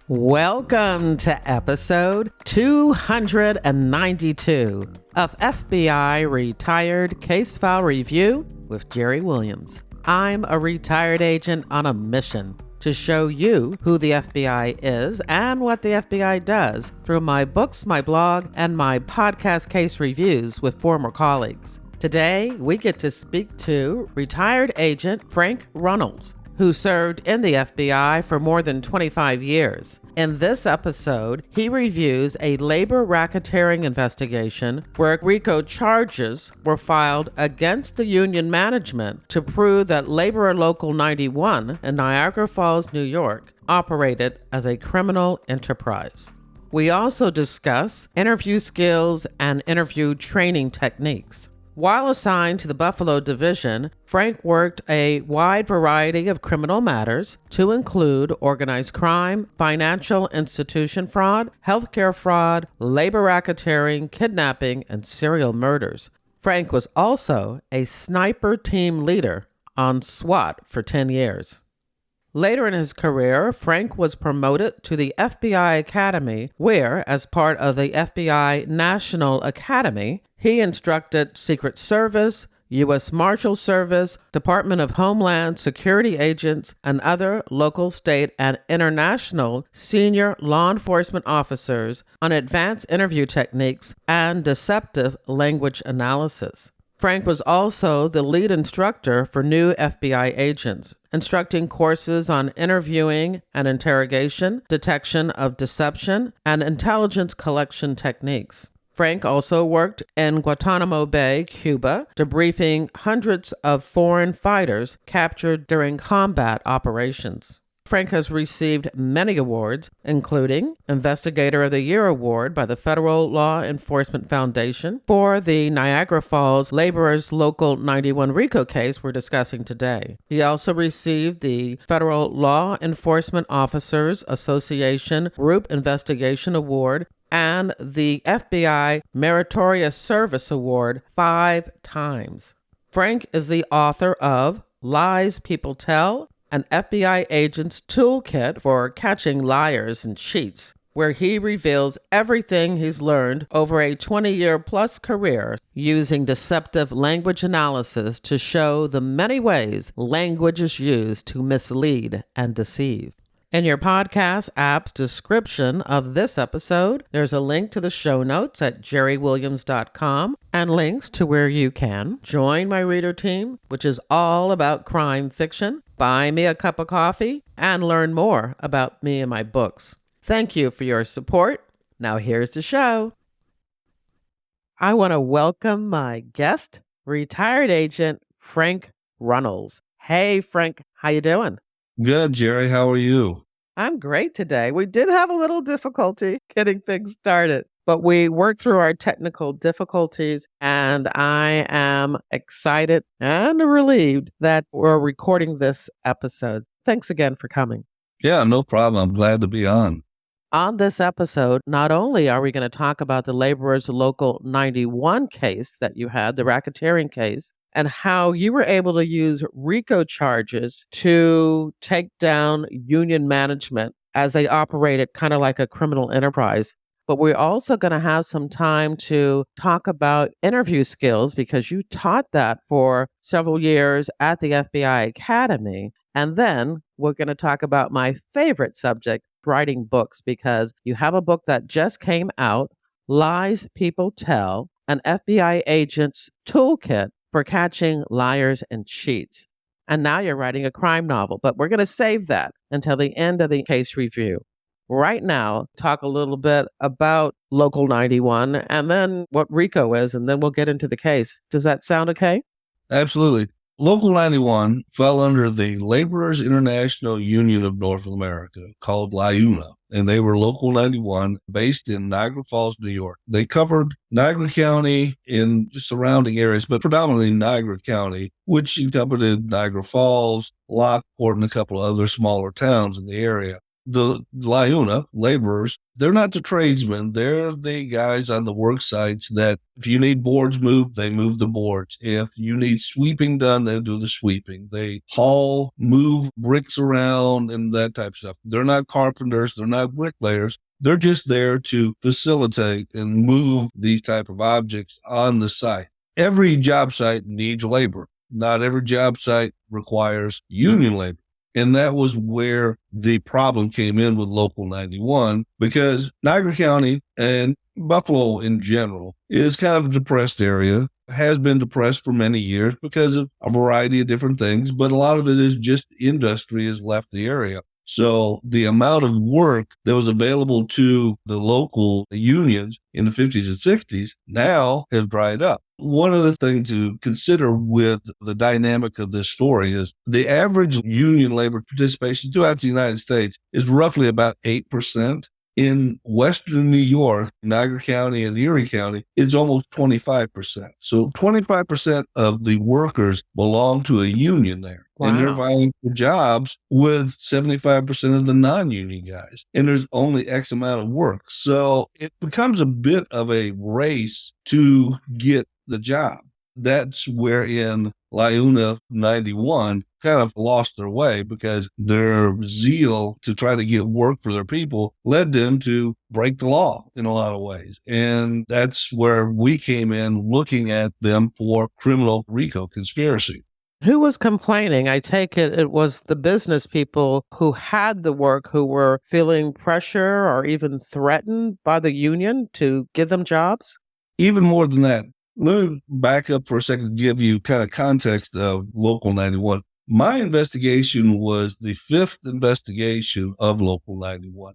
Welcome to episode 292 of FBI Retired Case File Review with Jerry Williams. I'm a retired agent on a mission to show you who the FBI is and what the FBI does through my books, my blog, and my podcast case reviews with former colleagues. Today, we get to speak to retired agent Frank Runles, who served in the FBI for more than 25 years. In this episode, he reviews a labor racketeering investigation where RICO charges were filed against the union management to prove that Labor Local 91 in Niagara Falls, New York, operated as a criminal enterprise. We also discuss interview skills and interview training techniques. While assigned to the Buffalo Division, Frank worked a wide variety of criminal matters to include organized crime, financial institution fraud, healthcare fraud, labor racketeering, kidnapping, and serial murders. Frank was also a sniper team leader on SWAT for 10 years. Later in his career, Frank was promoted to the FBI Academy, where, as part of the FBI National Academy, he instructed Secret Service, U.S. Marshal Service, Department of Homeland Security agents, and other local, state, and international senior law enforcement officers on advanced interview techniques and deceptive language analysis. Frank was also the lead instructor for new FBI agents, instructing courses on interviewing and interrogation, detection of deception, and intelligence collection techniques. Frank also worked in Guantanamo Bay, Cuba, debriefing hundreds of foreign fighters captured during combat operations. Frank has received many awards, including Investigator of the Year Award by the Federal Law Enforcement Foundation for the Niagara Falls Laborers Local 91 RICO case we're discussing today. He also received the Federal Law Enforcement Officers Association Group Investigation Award and the FBI Meritorious Service Award 5 times. Frank is the author of Lies People Tell, an FBI agent's toolkit for catching liars and cheats, where he reveals everything he's learned over a 20-year-plus career using deceptive language analysis to show the many ways language is used to mislead and deceive. In your podcast app's description of this episode, there's a link to the show notes at jerrywilliams.com and links to where you can join my reader team, which is all about crime fiction, buy me a cup of coffee, and learn more about me and my books. Thank you for your support. Now here's the show. I want to welcome my guest, retired agent Frank Runles. Hey, Frank, how you doing? Good, Jerry. How are you? I'm great today. We did have a little difficulty getting things started, but we worked through our technical difficulties, and I am excited and relieved that we're recording this episode. Thanks again for coming. Yeah, no problem. I'm glad to be on. On this episode, not only are we going to talk about the Laborers Local 91 case that you had, the racketeering case, and how you were able to use RICO charges to take down union management as they operated kind of like a criminal enterprise. But we're also going to have some time to talk about interview skills because you taught that for several years at the FBI Academy. And then we're going to talk about my favorite subject, writing books, because you have a book that just came out, Lies People Tell, an FBI agent's toolkit for catching liars and cheats. And now you're writing a crime novel, but we're going to save that until the end of the case review. Right now, talk a little bit about Local 91 and then what RICO is, and then we'll get into the case. Does that sound okay? Absolutely. Local 91 fell under the Laborers International Union of North America, called LIUNA, and they were Local 91 based in Niagara Falls, New York. They covered Niagara County and surrounding areas, but predominantly Niagara County, which encompassed Niagara Falls, Lockport, and a couple of other smaller towns in the area. The Liuna laborers, they're not the tradesmen. They're the guys on the work sites that if you need boards moved, they move the boards. If you need sweeping done, they do the sweeping. They haul, move bricks around and that type of stuff. They're not carpenters. They're not bricklayers. They're just there to facilitate and move these type of objects on the site. Every job site needs labor. Not every job site requires union labor. And that was where the problem came in with Local 91, because Niagara County and Buffalo in general is kind of a depressed area, has been depressed for many years because of a variety of different things, but a lot of it is just industry has left the area. So the amount of work that was available to the local unions in the 50s and 60s now has dried up. One of the things to consider with the dynamic of this story is the average union labor participation throughout the United States is roughly about 8%. In Western New York, Niagara County and Erie County, it's almost 25%. So 25% of the workers belong to a union there. Wow. And they're vying for jobs with 75% of the non-union guys. And there's only X amount of work. So it becomes a bit of a race to get the job. That's wherein Liuna 91 kind of lost their way because their zeal to try to get work for their people led them to break the law in a lot of ways. And that's where we came in looking at them for criminal RICO conspiracy. Who was complaining? I take it was the business people who had the work who were feeling pressure or even threatened by the union to give them jobs? Even more than that, let me back up for a second to give you kind of context of Local 91. My investigation was the fifth investigation of Local 91.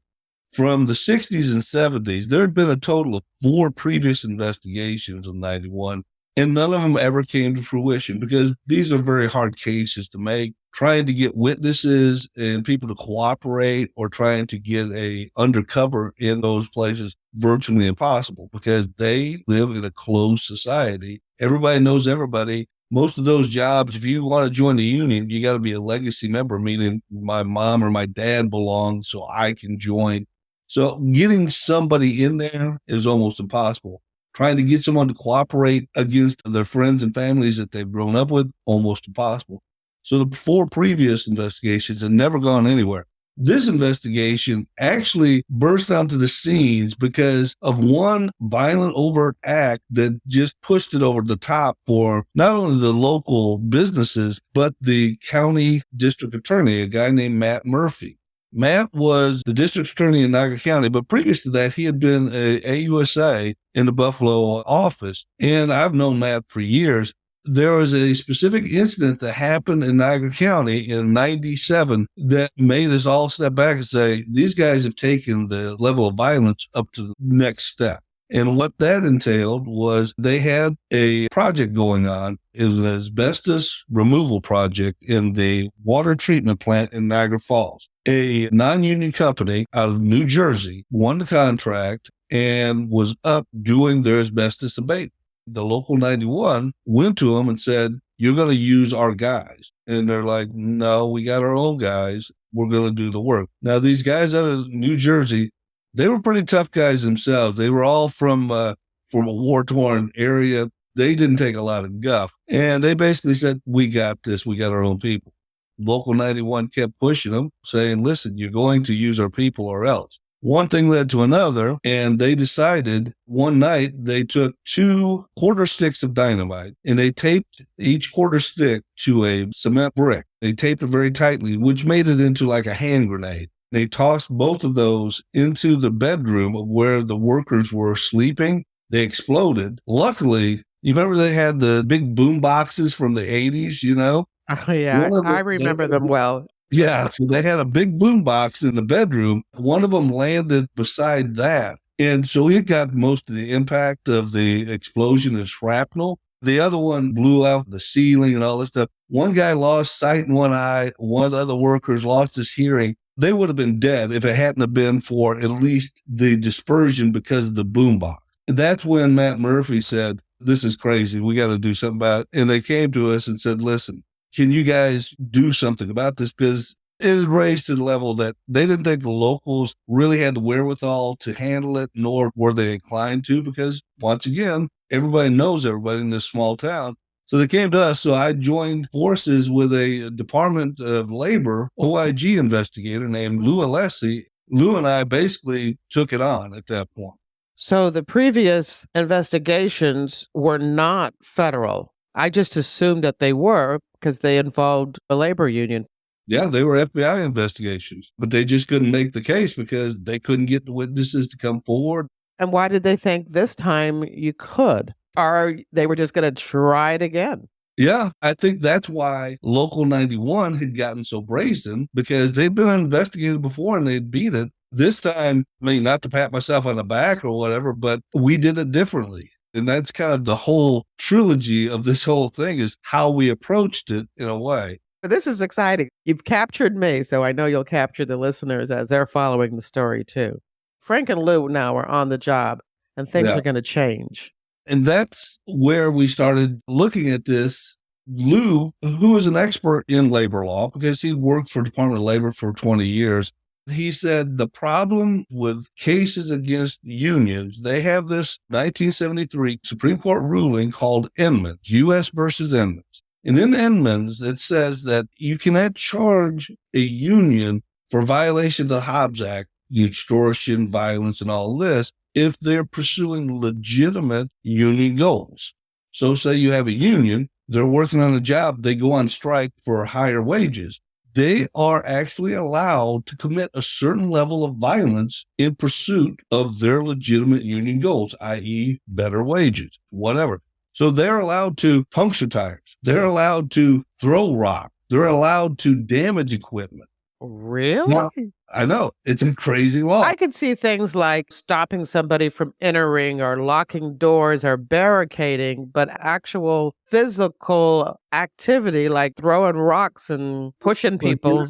From the 60s and 70s, there had been a total of 4 previous investigations of 91, and none of them ever came to fruition because these are very hard cases to make. Trying to get witnesses and people to cooperate or trying to get a undercover in those places virtually impossible because they live in a closed society. Everybody knows everybody. Most of those jobs, if you want to join the union, you got to be a legacy member, meaning my mom or my dad belong so I can join. So getting somebody in there is almost impossible. Trying to get someone to cooperate against their friends and families that they've grown up with, almost impossible. So the 4 previous investigations had never gone anywhere. This investigation actually burst onto the scenes because of one violent overt act that just pushed it over the top for not only the local businesses, but the county district attorney, a guy named Matt Murphy. Matt was the district attorney in Niagara County, but previous to that, he had been a AUSA in the Buffalo office. And I've known Matt for years. There was a specific incident that happened in Niagara County in 97 that made us all step back and say, these guys have taken the level of violence up to the next step. And what that entailed was they had a project going on. It was an asbestos removal project in the water treatment plant in Niagara Falls. A non-union company out of New Jersey won the contract and was up doing their asbestos abatement. The Local 91 went to them and said, you're going to use our guys. And they're like, no, we got our own guys. We're going to do the work. Now, these guys out of New Jersey, they were pretty tough guys themselves. They were all from a war-torn area. They didn't take a lot of guff. And they basically said, we got this. We got our own people. Local 91 kept pushing them, saying, listen, you're going to use our people or else. One thing led to another, and they decided one night they took 2 quarter sticks of dynamite and they taped each quarter stick to a cement brick. They taped it very tightly, which made it into like a hand grenade. They tossed both of those into the bedroom of where the workers were sleeping. They exploded. Luckily, you remember they had the big boom boxes from the 80s, you know? Oh, yeah, I remember them well. Yeah, so they had a big boom box in the bedroom. One of them landed beside that. And so it got most of the impact of the explosion and shrapnel. The other one blew out the ceiling and all this stuff. One guy lost sight in one eye. One of the other workers lost his hearing. They would have been dead if it hadn't have been for at least the dispersion because of the boom box. That's when Matt Murphy said, this is crazy. We got to do something about it. And they came to us and said, listen, can you guys do something about this? Because It was raised to the level that they didn't think the locals really had the wherewithal to handle it, nor were they inclined to, because once again, everybody knows everybody in this small town. So they came to us. So I joined forces with a Department of Labor OIG investigator named Lou Alessi. Lou and I basically took it on at that point. So the previous investigations were not federal. I just assumed that they were because they involved a labor union. Yeah, they were FBI investigations, but they just couldn't make the case because they couldn't get the witnesses to come forward. And why did they think this time you could? Or they were just going to try it again? Yeah, I think that's why Local 91 had gotten so brazen, because they'd been investigated before and they'd beat it. This time, I mean, not to pat myself on the back or whatever, but we did it differently. And that's kind of the whole trilogy of this whole thing, is how we approached it in a way. This is exciting. You've captured me, so I know you'll capture the listeners as they're following the story too. Frank and Lou now are on the job, and things are going to change. And that's where we started looking at this. Lou, who is an expert in labor law, because he worked for Department of Labor for 20 years, he said the problem with cases against unions, they have this 1973 Supreme Court ruling called Edmunds, U.S. versus Edmunds. And in Edmunds, it says that you cannot charge a union for violation of the Hobbs Act, the extortion, violence, and all this, if they're pursuing legitimate union goals. So say you have a union, they're working on a job, they go on strike for higher wages. They are actually allowed to commit a certain level of violence in pursuit of their legitimate union goals, i.e. better wages, whatever. So they're allowed to puncture tires. They're allowed to throw rock. They're allowed to damage equipment. Really? Now, I know. It's a crazy law. I could see things like stopping somebody from entering or locking doors or barricading, but actual physical activity like throwing rocks and pushing people.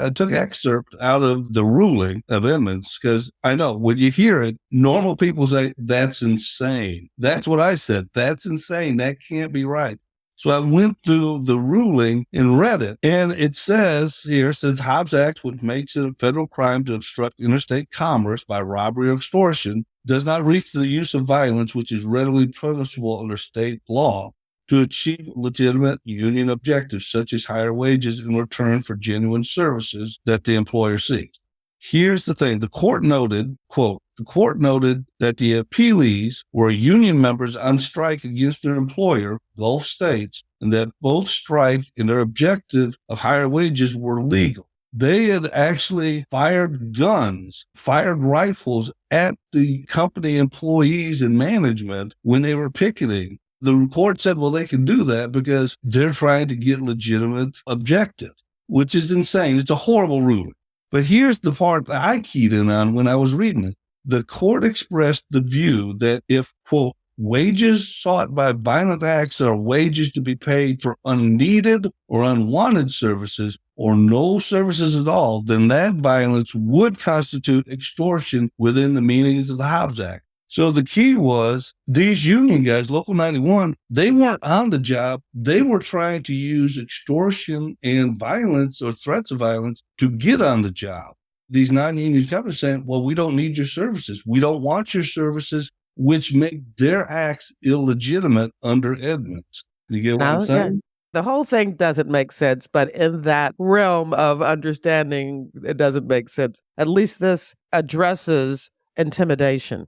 I took excerpt out of the ruling of Edmunds because I know when you hear it, normal people say, that's insane. That's what I said. That's insane. That can't be right. So I went through the ruling and read it. And it says here, Hobbs Act, which makes it a federal crime to obstruct interstate commerce by robbery or extortion, does not reach the use of violence, which is readily punishable under state law, to achieve legitimate union objectives, such as higher wages in return for genuine services that the employer seeks. Here's the thing. The court noted, quote, the court noted that the appellees were union members on strike against their employer, Gulf States, and that both strike and their objective of higher wages were legal. They had actually fired guns, fired rifles at the company employees and management when they were picketing. The court said, well, they can do that because they're trying to get legitimate objectives, which is insane. It's a horrible ruling. But here's the part that I keyed in on when I was reading it. The court expressed the view that if, quote, wages sought by violent acts are wages to be paid for unneeded or unwanted services or no services at all, then that violence would constitute extortion within the meanings of the Hobbs Act. So the key was these union guys, Local 91, they weren't on the job. They were trying to use extortion and violence or threats of violence to get on the job. These non-union companies saying, well, we don't need your services. We don't want your services, which make their acts illegitimate under Edmunds. You get what I'm saying? Yeah. The whole thing doesn't make sense, but in that realm of understanding, it doesn't make sense. At least this addresses intimidation.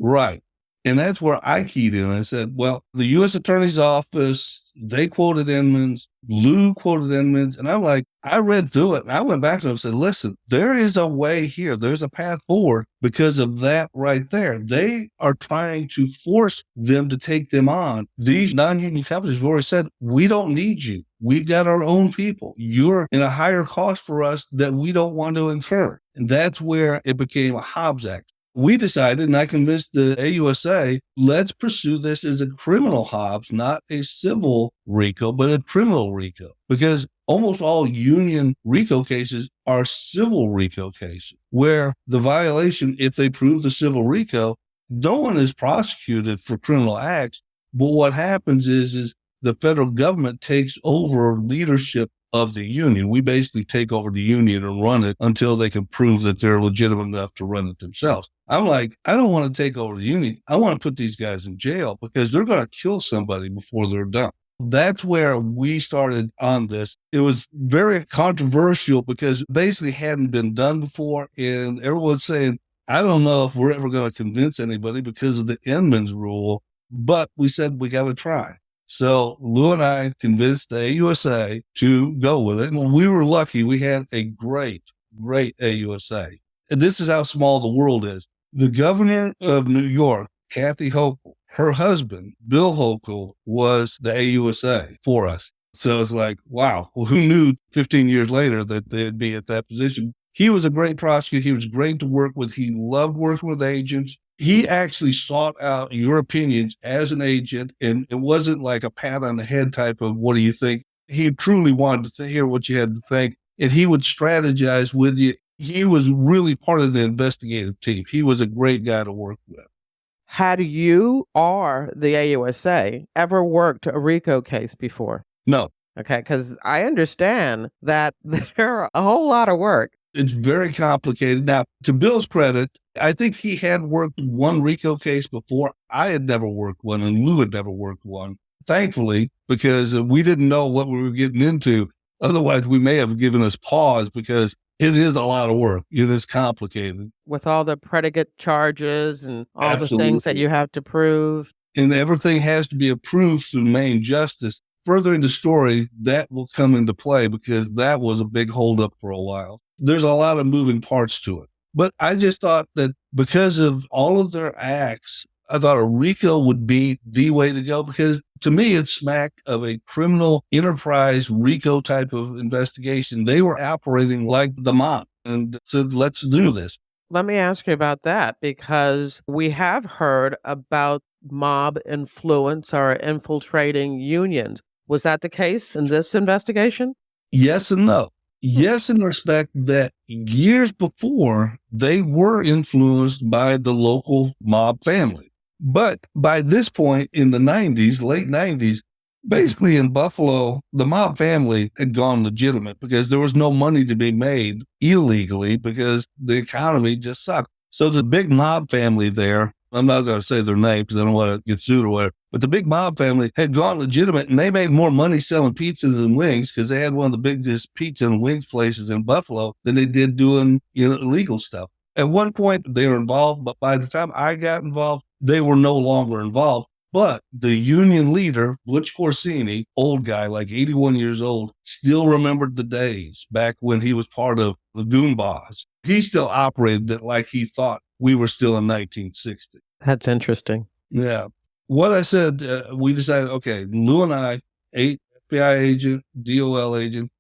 Right. And that's where I keyed in. I said, well, the U.S. Attorney's Office, they quoted Edmunds, Lou quoted Edmunds. And I'm like, I read through it and I went back to them and said, listen, there is a way here. There's a path forward because of that right there. They are trying to force them to take them on. These non-union companies have already said, we don't need you. We've got our own people. You're in a higher cost for us that we don't want to incur. And that's where it became a Hobbs Act. We decided, and I convinced the AUSA, let's pursue this as a criminal Hobbs, not a civil RICO, but a criminal RICO. Because almost all union RICO cases are civil RICO cases, where the violation, if they prove the civil RICO, no one is prosecuted for criminal acts. But what happens is the federal government takes over leadership of the union. We basically take over the union and run it until they can prove that they're legitimate enough to run it themselves. I'm like, I don't want to take over the union. I want to put these guys in jail because they're going to kill somebody before they're done. That's where we started on this. It was very controversial because basically hadn't been done before. And everyone's saying, I don't know if we're ever going to convince anybody because of the Inman's rule, but we said we got to try. So Lou and I convinced the AUSA to go with it. And we were lucky. We had a great AUSA. And this is how small the world is. The governor of New York, Kathy Hochul, her husband, Bill Hochul, was the AUSA for us. So it's like, wow, well, who knew 15 years later that they'd be at that position? He was a great prosecutor. He was great to work with. He loved working with agents. He actually sought out your opinions as an agent, and it wasn't like a pat on the head type of, what do you think? He truly wanted to hear what you had to think, and he would strategize with you. He was really part of the investigative team. He was a great guy to work with. Had you or the AUSA ever worked a RICO case before? No. Okay, because I understand that they're a whole lot of work. It's very complicated. Now, to Bill's credit, I think he had worked one RICO case before. I had never worked one, and Lou had never worked one, thankfully, because we didn't know what we were getting into. Otherwise, we may have given us pause because it is a lot of work. It is complicated. With all the predicate charges and all Absolutely. the things that you have to prove. And everything has to be approved through Maine Justice. Further in the story, that will come into play because that was a big holdup for a while. There's a lot of moving parts to it. But I just thought that because of all of their acts, I thought a RICO would be the way to go because to me, it smacked of a criminal enterprise RICO type of investigation. They were operating like the mob and said, let's do this. Let me ask you about that because we have heard about mob influence or infiltrating unions. Was that the case in this investigation? Yes and no. Yes, in respect that years before, they were influenced by the local mob family. But by this point in the 90s, late 90s, basically in Buffalo, the mob family had gone legitimate because there was no money to be made illegally because the economy just sucked. So the big mob family there, I'm not going to say their name because I don't want to get sued or whatever, but the big mob family had gone legitimate and they made more money selling pizzas and wings because they had one of the biggest pizza and wings places in Buffalo than they did doing illegal stuff. At one point, they were involved, but by the time I got involved, they were no longer involved. But the union leader, Butch Corsini, old guy, like 81 years old, still remembered the days back when he was part of the Goon Boss. He still operated it like he thought we were still in 1960. That's interesting. Yeah. What I said, we decided, okay, Lou and I, FBI agent, DOL agent,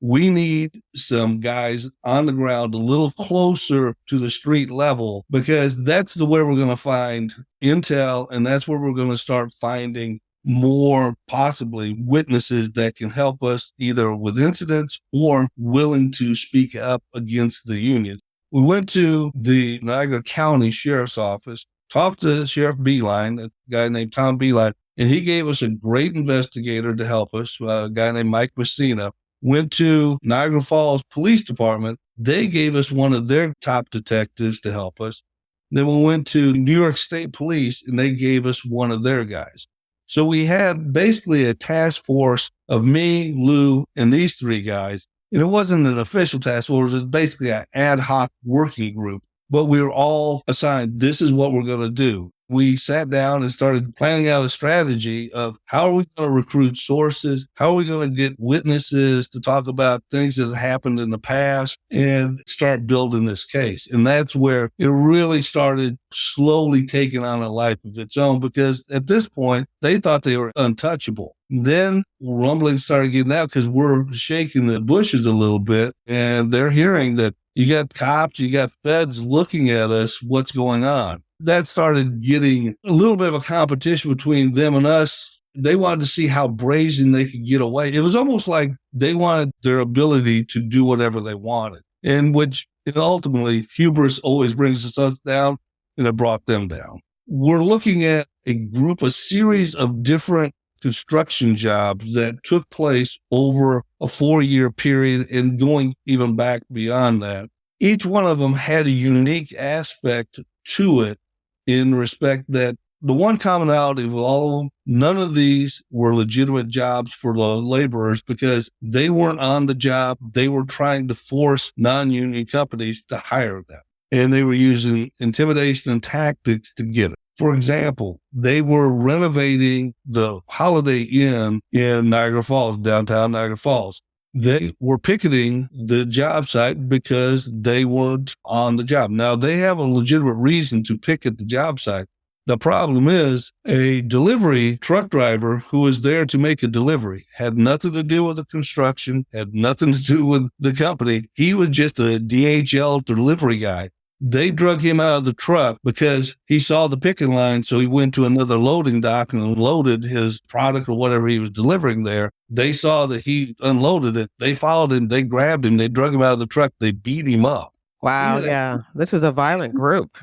we need some guys on the ground a little closer to the street level because that's the way we're going to find intel and that's where we're going to start finding more possibly witnesses that can help us either with incidents or willing to speak up against the union. We went to the Niagara County Sheriff's Office, talked to Sheriff Beeline, a guy named Tom Beeline, and he gave us a great investigator to help us, a guy named Mike Messina. Went to Niagara Falls Police Department. They gave us one of their top detectives to help us. Then we went to New York State Police, and they gave us one of their guys. So we had basically a task force of me, Lou, and these three guys. And it wasn't an official task force. It was basically an ad hoc working group. But we were all assigned, this is what we're going to do. We sat down and started planning out a strategy of how are we going to recruit sources? How are we going to get witnesses to talk about things that happened in the past and start building this case? And that's where it really started slowly taking on a life of its own because at this point, they thought they were untouchable. Then rumblings started getting out because we're shaking the bushes a little bit and they're hearing that you got cops, you got feds looking at us, what's going on? That started getting a little bit of a competition between them and us. They wanted to see how brazen they could get away. It was almost like they wanted their ability to do whatever they wanted, in which ultimately hubris always brings us down, and it brought them down. We're looking at a series of different construction jobs that took place over a 4-year period and going even back beyond that. Each one of them had a unique aspect to it in respect that the one commonality with all of them, none of these were legitimate jobs for the laborers because they weren't on the job. They were trying to force non-union companies to hire them. And they were using intimidation and tactics to get it. For example, they were renovating the Holiday Inn in Niagara Falls, downtown Niagara Falls. They were picketing the job site because they weren't on the job. Now, they have a legitimate reason to picket the job site. The problem is a delivery truck driver who was there to make a delivery had nothing to do with the construction, had nothing to do with the company. He was just a DHL delivery guy. They drug him out of the truck because he saw the picking line. So he went to another loading dock and unloaded his product or whatever he was delivering there. They saw that he unloaded it. They followed him. They grabbed him. They drug him out of the truck. They beat him up. Wow. Yeah. This is a violent group.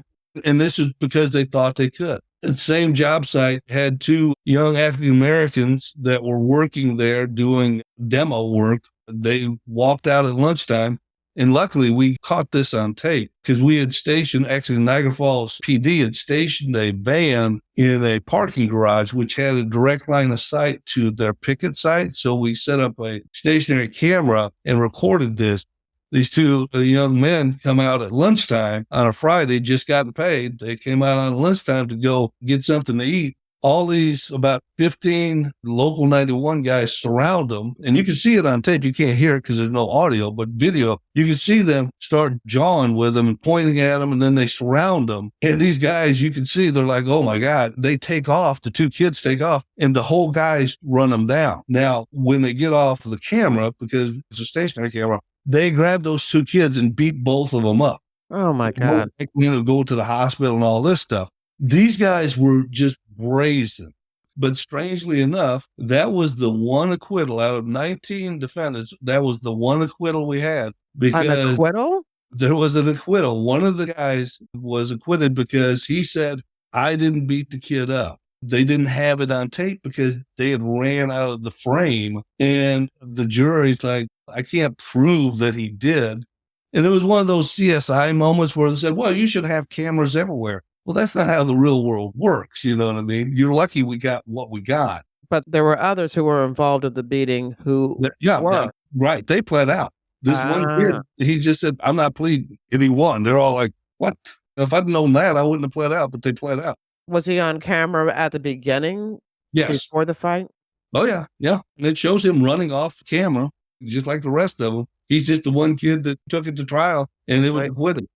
And this is because they thought they could. The same job site had 2 young African Americans that were working there doing demo work. They walked out at lunchtime. And luckily, we caught this on tape because we had stationed, actually, Niagara Falls PD had stationed a van in a parking garage, which had a direct line of sight to their picket site. So we set up a stationary camera and recorded this. These 2 young men come out at lunchtime on a Friday, just gotten paid. They came out on lunchtime to go get something to eat. All these about 15 local 91 guys surround them. And you can see it on tape. You can't hear it because there's no audio, but video. You can see them start jawing with them and pointing at them, and then they surround them. And these guys, you can see, they're like, oh my God. They take off. The 2 kids take off, and the whole guys run them down. Now, when they get off the camera, because it's a stationary camera, they grab those 2 kids and beat both of them up. Oh my God. Go to the hospital and all this stuff. These guys were just brazen. But strangely enough, that was the one acquittal out of 19 defendants. That was the one acquittal we had. Because an acquittal? There was an acquittal. One of the guys was acquitted because he said, I didn't beat the kid up. They didn't have it on tape because they had ran out of the frame. And the jury's like, I can't prove that he did. And it was one of those CSI moments where they said, well, you should have cameras everywhere. Well, that's not how the real world works. You know what I mean? You're lucky we got what we got. But there were others who were involved in the beating who were. Right. They pled out. This one kid, he just said, I'm not pleading. And he won. They're all like, what? If I'd known that, I wouldn't have pled out, but they pled out. Was he on camera at the beginning? Yes. Before the fight? Oh, yeah. Yeah. And it shows him running off camera, just like the rest of them. He's just the one kid that took it to trial, and it was acquitted.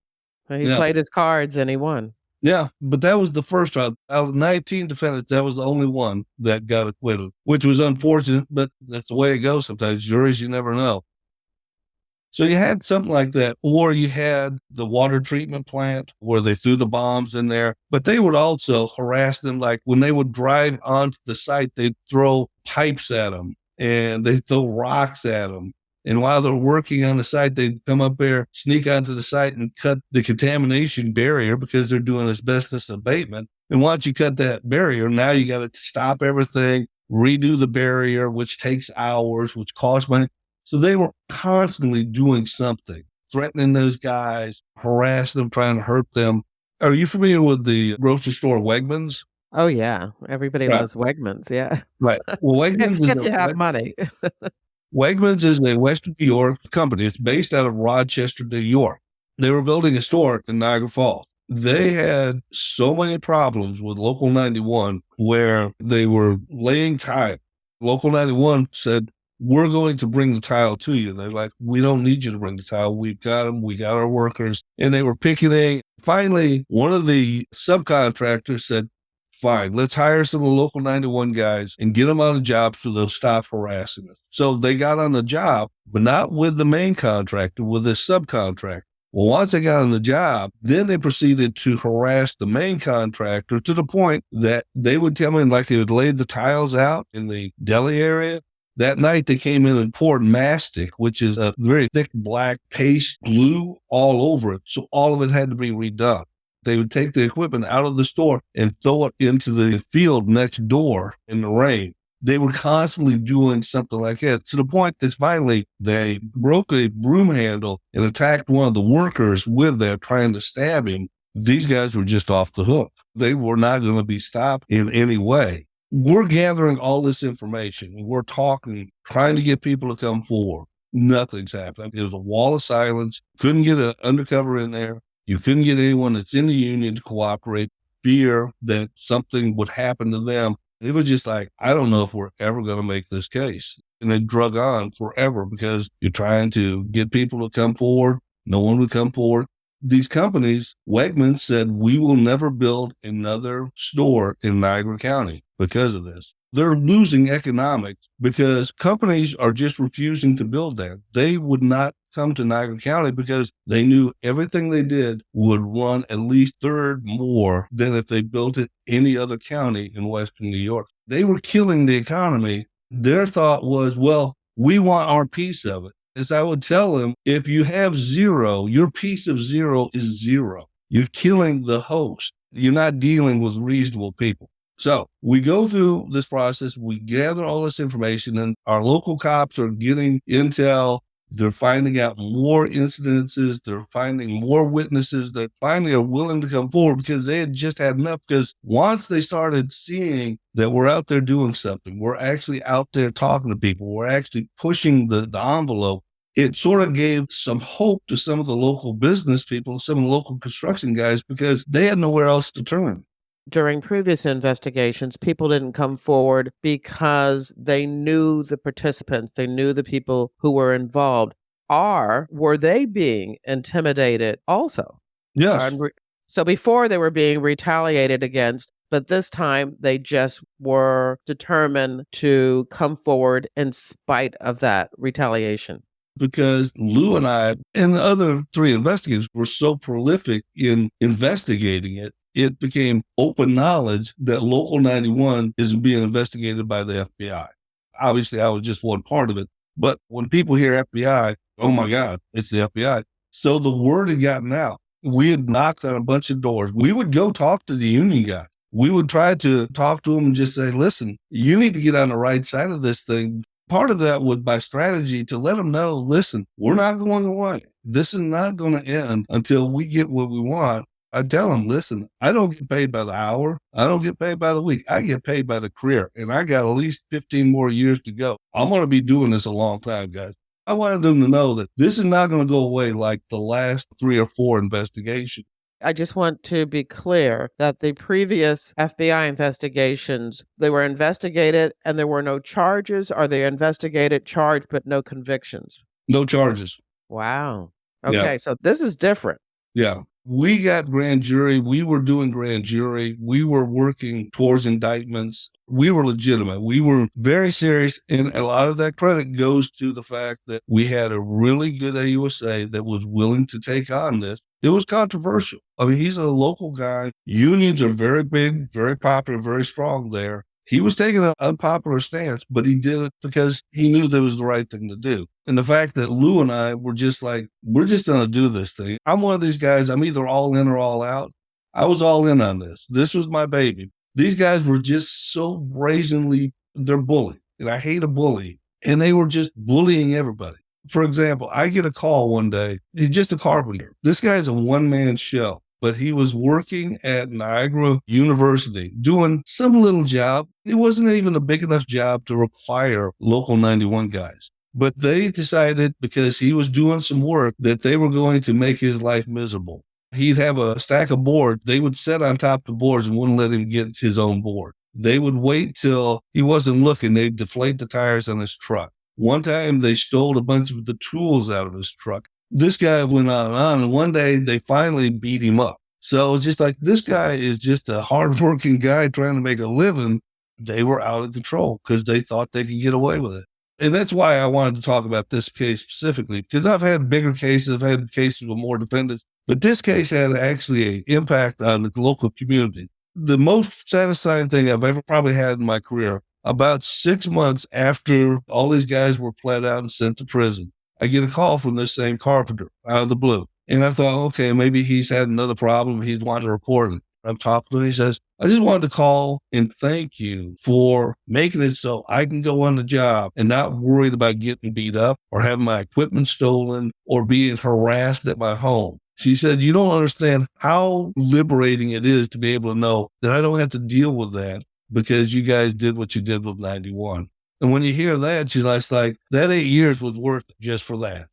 He played his cards, and he won. Yeah, but that was the first trial. Out of 19 defendants, that was the only one that got acquitted, which was unfortunate, but that's the way it goes sometimes. Juries, you never know. So you had something like that, or you had the water treatment plant where they threw the bombs in there, but they would also harass them. Like when they would drive onto the site, they'd throw pipes at them and they'd throw rocks at them. And while they're working on the site, they'd come up there, sneak onto the site and cut the contamination barrier because they're doing asbestos abatement. And once you cut that barrier, now you got to stop everything, redo the barrier, which takes hours, which costs money. So they were constantly doing something, threatening those guys, harassing them, trying to hurt them. Are you familiar with the grocery store Wegmans? Oh, yeah. Everybody loves Wegmans, yeah. Right. Well, Wegmans if you have money. Wegmans is a Western New York company. It's based out of Rochester, New York. They were building a store in Niagara Falls. They had so many problems with Local 91 where they were laying tile. Local 91 said, we're going to bring the tile to you. They're like, we don't need you to bring the tile. We've got them. We got our workers. And they were picketing. Finally, one of the subcontractors said, fine, let's hire some of the Local 91 guys and get them on the job so they'll stop harassing us. So they got on the job, but not with the main contractor, with this subcontractor. Well, once they got on the job, then they proceeded to harass the main contractor to the point that they would come in like they would lay the tiles out in the deli area. That night, they came in and poured mastic, which is a very thick black paste glue all over it. So all of it had to be redone. They would take the equipment out of the store and throw it into the field next door in the rain. They were constantly doing something like that, to the point that finally they broke a broom handle and attacked one of the workers with that, trying to stab him. These guys were just off the hook. They were not going to be stopped in any way. We're gathering all this information. We're talking, trying to get people to come forward. Nothing's happened. It was a wall of silence. Couldn't get an undercover in there. You couldn't get anyone that's in the union to cooperate. Fear that something would happen to them. It was just like, I don't know if we're ever going to make this case. And it drug on forever because you're trying to get people to come forward. No one would come forward. These companies, Wegmans said, we will never build another store in Niagara County because of this. They're losing economics because companies are just refusing to build there. They would not come to Niagara County because they knew everything they did would run at least third more than if they built it any other county in Western New York. They were killing the economy. Their thought was, well, we want our piece of it. As I would tell them, if you have zero, your piece of zero is zero. You're killing the host. You're not dealing with reasonable people. So we go through this process, we gather all this information, and our local cops are getting intel. They're finding out more incidences. They're finding more witnesses that finally are willing to come forward because they had just had enough. Because once they started seeing that we're out there doing something, we're actually out there talking to people, we're actually pushing the envelope, it sort of gave some hope to some of the local business people, some of the local construction guys, because they had nowhere else to turn. During previous investigations, people didn't come forward because they knew the participants, they knew the people who were involved. Or were they being intimidated also? Yes. So before they were being retaliated against, but this time they just were determined to come forward in spite of that retaliation. Because Lou and I and the other three investigators were so prolific in investigating it, it became open knowledge that Local 91 is being investigated by the FBI. Obviously, I was just one part of it. But when people hear FBI, oh my God, it's the FBI. So the word had gotten out. We had knocked on a bunch of doors. We would go talk to the union guy. We would try to talk to him and just say, listen, you need to get on the right side of this thing. Part of that was by strategy to let them know, listen, we're not going away. This is not going to end until we get what we want. I tell them, listen, I don't get paid by the hour. I don't get paid by the week. I get paid by the career. And I got at least 15 more years to go. I'm going to be doing this a long time, guys. I wanted them to know that this is not going to go away like the last 3 or 4 investigations. I just want to be clear that the previous FBI investigations, they were investigated and there were no charges, or they investigated, charged, but no convictions? No charges. Wow. Okay, Yeah. so this is different. Yeah. We got grand jury. We were doing grand jury. We were working towards indictments. We were legitimate. We were very serious. And a lot of that credit goes to the fact that we had a really good AUSA that was willing to take on this. It was controversial. I mean, he's a local guy. Unions are very big, very popular, very strong there. He was taking an unpopular stance, but he did it because he knew that was the right thing to do. And the fact that Lou and I were just like, we're just going to do this thing. I'm one of these guys, I'm either all in or all out. I was all in on this. This was my baby. These guys were just so brazenly, they're bully. And I hate a bully. And they were just bullying everybody. For example, I get a call one day. He's just a carpenter. This guy's a one-man show, but he was working at Niagara University doing some little job. It wasn't even a big enough job to require Local 91 guys. But they decided, because he was doing some work, that they were going to make his life miserable. He'd have a stack of boards. They would sit on top of the boards and wouldn't let him get his own board. They would wait till he wasn't looking. They'd deflate the tires on his truck. One time they stole a bunch of the tools out of his truck. This guy went on and on, and one day they finally beat him up. So it's just like, this guy is just a hardworking guy trying to make a living. They were out of control because they thought they could get away with it. And that's why I wanted to talk about this case specifically, because I've had bigger cases. I've had cases with more defendants, but this case had actually an impact on the local community. The most satisfying thing I've ever probably had in my career, about 6 months after all these guys were pled out and sent to prison, I get a call from this same carpenter out of the blue. And I thought, okay, maybe he's had another problem. He's wanting to report it. I'm talking to him. He says, I just wanted to call and thank you for making it so I can go on the job and not worried about getting beat up or having my equipment stolen or being harassed at my home. She said, you don't understand how liberating it is to be able to know that I don't have to deal with that because you guys did what you did with 91. And when you hear that, she's like, that 8 years was worth it just for that,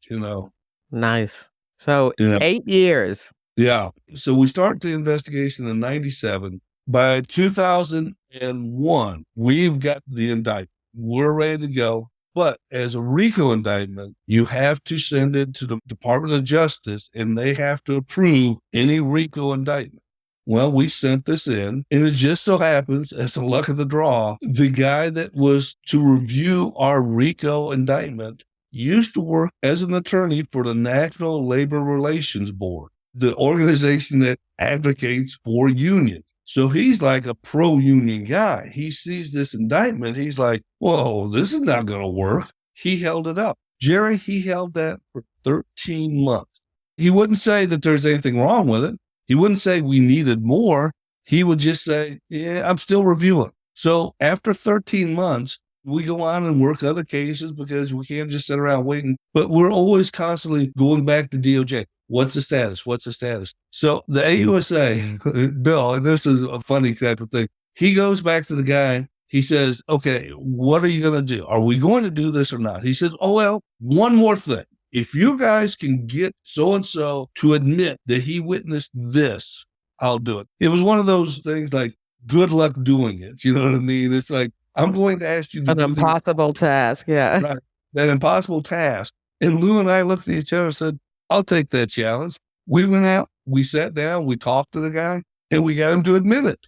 Nice. So Yeah. 8 years. Yeah. So we start the investigation in 97. By 2001, we've got the indictment. We're ready to go. But as a RICO indictment, you have to send it to the Department of Justice and they have to approve any RICO indictment. Well, we sent this in, and it just so happens, as the luck of the draw, the guy that was to review our RICO indictment used to work as an attorney for the National Labor Relations Board, the organization that advocates for unions. So he's like a pro-union guy. He sees this indictment. He's like, whoa, this is not going to work. He held it up. Jerry, he held that for 13 months. He wouldn't say that there's anything wrong with it. He wouldn't say we needed more. He would just say, yeah, I'm still reviewing. So after 13 months, we go on and work other cases because we can't just sit around waiting. But we're always constantly going back to DOJ. What's the status? What's the status? So the AUSA, Bill, and this is a funny type of thing. He goes back to the guy. He says, okay, what are you going to do? Are we going to do this or not? He says, oh, well, one more thing. If you guys can get so-and-so to admit that he witnessed this, I'll do it. It was one of those things like, good luck doing it. You know what I mean? It's like, I'm going to ask you to An impossible task. Yeah. Right, that impossible task. And Lou and I looked at each other and said, I'll take that challenge. We went out, we sat down, we talked to the guy, and we got him to admit it.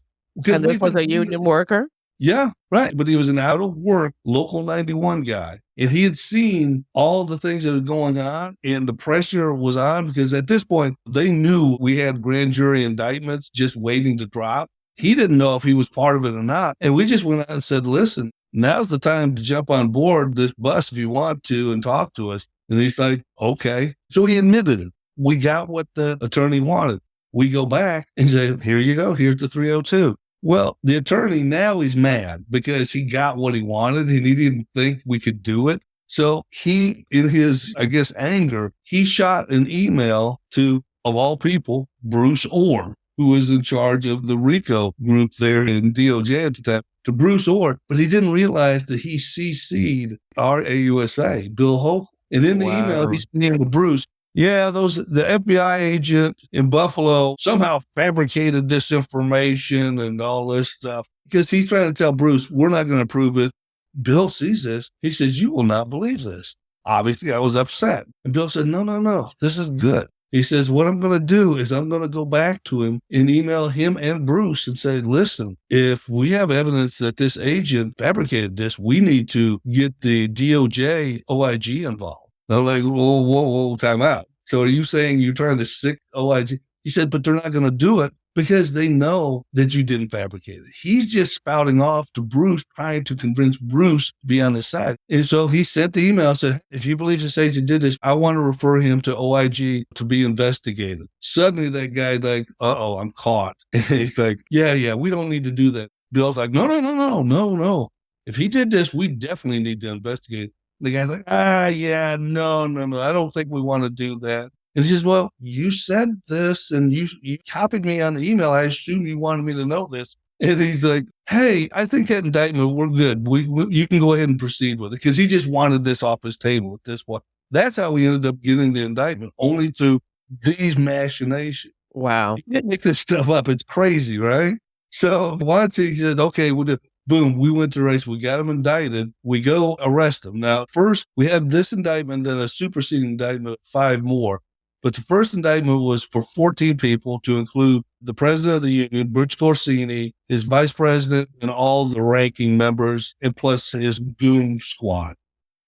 And this was a union worker? Yeah, right. But he was an out of work Local 91 guy. And he had seen all the things that were going on, and the pressure was on because at this point, they knew we had grand jury indictments just waiting to drop. He didn't know if he was part of it or not. And we just went out and said, listen, now's the time to jump on board this bus if you want to and talk to us. And he's like, okay. So he admitted it. We got what the attorney wanted. We go back and say, here you go. Here's the 302. Well, the attorney now is mad because he got what he wanted and he didn't think we could do it. So he, in his, I guess, anger, he shot an email to, of all people, Bruce Orr, who was in charge of the RICO group there in DOJ at the time, to Bruce Orr. But he didn't realize that he CC'd our AUSA, Bill Hope. And in the email, he's saying to Bruce, yeah, the FBI agent in Buffalo somehow fabricated this information and all this stuff because he's trying to tell Bruce, we're not going to prove it. Bill sees this. He says, you will not believe this. Obviously, I was upset. And Bill said, no, this is good. He says, what I'm going to do is I'm going to go back to him and email him and Bruce and say, listen, if we have evidence that this agent fabricated this, we need to get the DOJ OIG involved. And I'm like, whoa, time out. So are you saying you're trying to sick OIG? He said, but they're not going to do it because they know that you didn't fabricate it. He's just spouting off to Bruce, trying to convince Bruce to be on his side. And so he sent the email and said, if you believe this agent did this, I want to refer him to OIG to be investigated. Suddenly that guy like, uh-oh, I'm caught. And he's like, yeah, we don't need to do that. Bill's like, no. If he did this, we definitely need to investigate. The guy's like, no, I don't think we want to do that. And he says, well, you said this and you copied me on the email. I assume you wanted me to know this. And he's like, hey, I think that indictment, we're good. You can go ahead and proceed with it. Because he just wanted this off his table at this point. That's how we ended up getting the indictment, only through these machinations. Wow. You can't make this stuff up. It's crazy, right? So once he said, okay, we'll do. Boom, we went to race. We got him indicted. We go arrest him. Now, first, we had this indictment, then a superseding indictment, 5 more. But the first indictment was for 14 people to include the president of the union, Butch Corsini, his vice president, and all the ranking members, and plus his goon squad.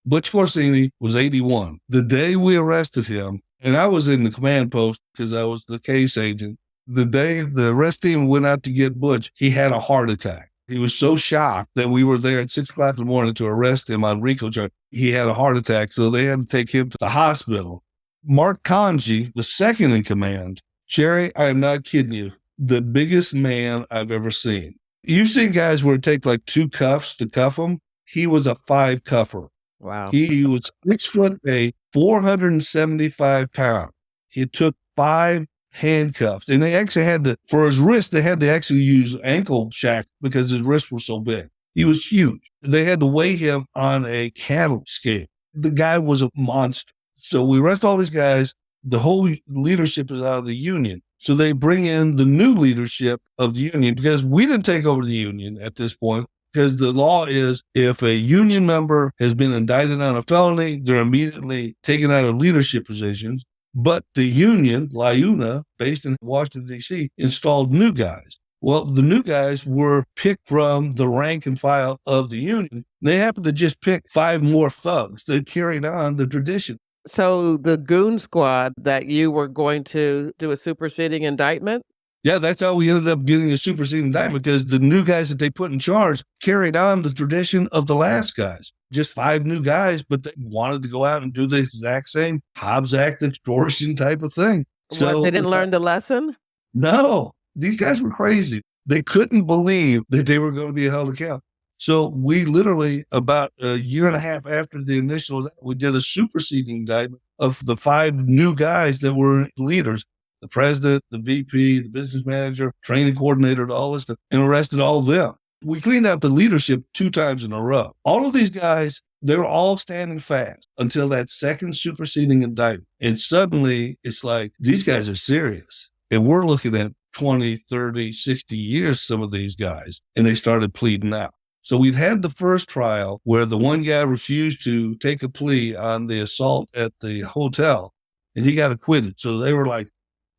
Butch Corsini was 81. The day we arrested him, and I was in the command post because I was the case agent, the day the arrest team went out to get Butch, he had a heart attack. He was so shocked that we were there at 6 o'clock in the morning to arrest him on RICO charge. He had a heart attack, so they had to take him to the hospital. Mark Conji, the second in command, Jerry, I am not kidding you. the biggest man I've ever seen. You've seen guys where it takes like 2 cuffs to cuff them. He was a 5 cuffer. Wow. He was 6'8", 475 pounds. He took 5 handcuffs, and they actually had to, for his wrist, they had to actually use ankle shackles because his wrists were so big. He was huge. They had to weigh him on a cattle scale. The guy was a monster. So we arrest all these guys. The whole leadership is out of the union. So they bring in the new leadership of the union because we didn't take over the union at this point. Because the law is if a union member has been indicted on a felony, they're immediately taken out of leadership positions. But the union, LIUNA, based in Washington, D.C., installed new guys. Well, the new guys were picked from the rank and file of the union. They happened to just pick 5 more thugs that carried on the tradition. So the goon squad that you were going to do a superseding indictment? Yeah, that's how we ended up getting a superseding indictment because the new guys that they put in charge carried on the tradition of the last guys. Just 5 new guys, but they wanted to go out and do the exact same Hobbs Act extortion type of thing. So they didn't learn the lesson? No, these guys were crazy. They couldn't believe that they were going to be held accountable. So we literally, about a year and a half after the initial, we did a superseding indictment of the 5 new guys that were leaders. The president, the VP, the business manager, training coordinator, all this stuff, and arrested all of them. We cleaned out the leadership 2 times in a row. All of these guys, they were all standing fast until that second superseding indictment. And suddenly it's like, these guys are serious. And we're looking at 20, 30, 60 years, some of these guys, and they started pleading out. So we'd had the first trial where the one guy refused to take a plea on the assault at the hotel, and he got acquitted. So they were like,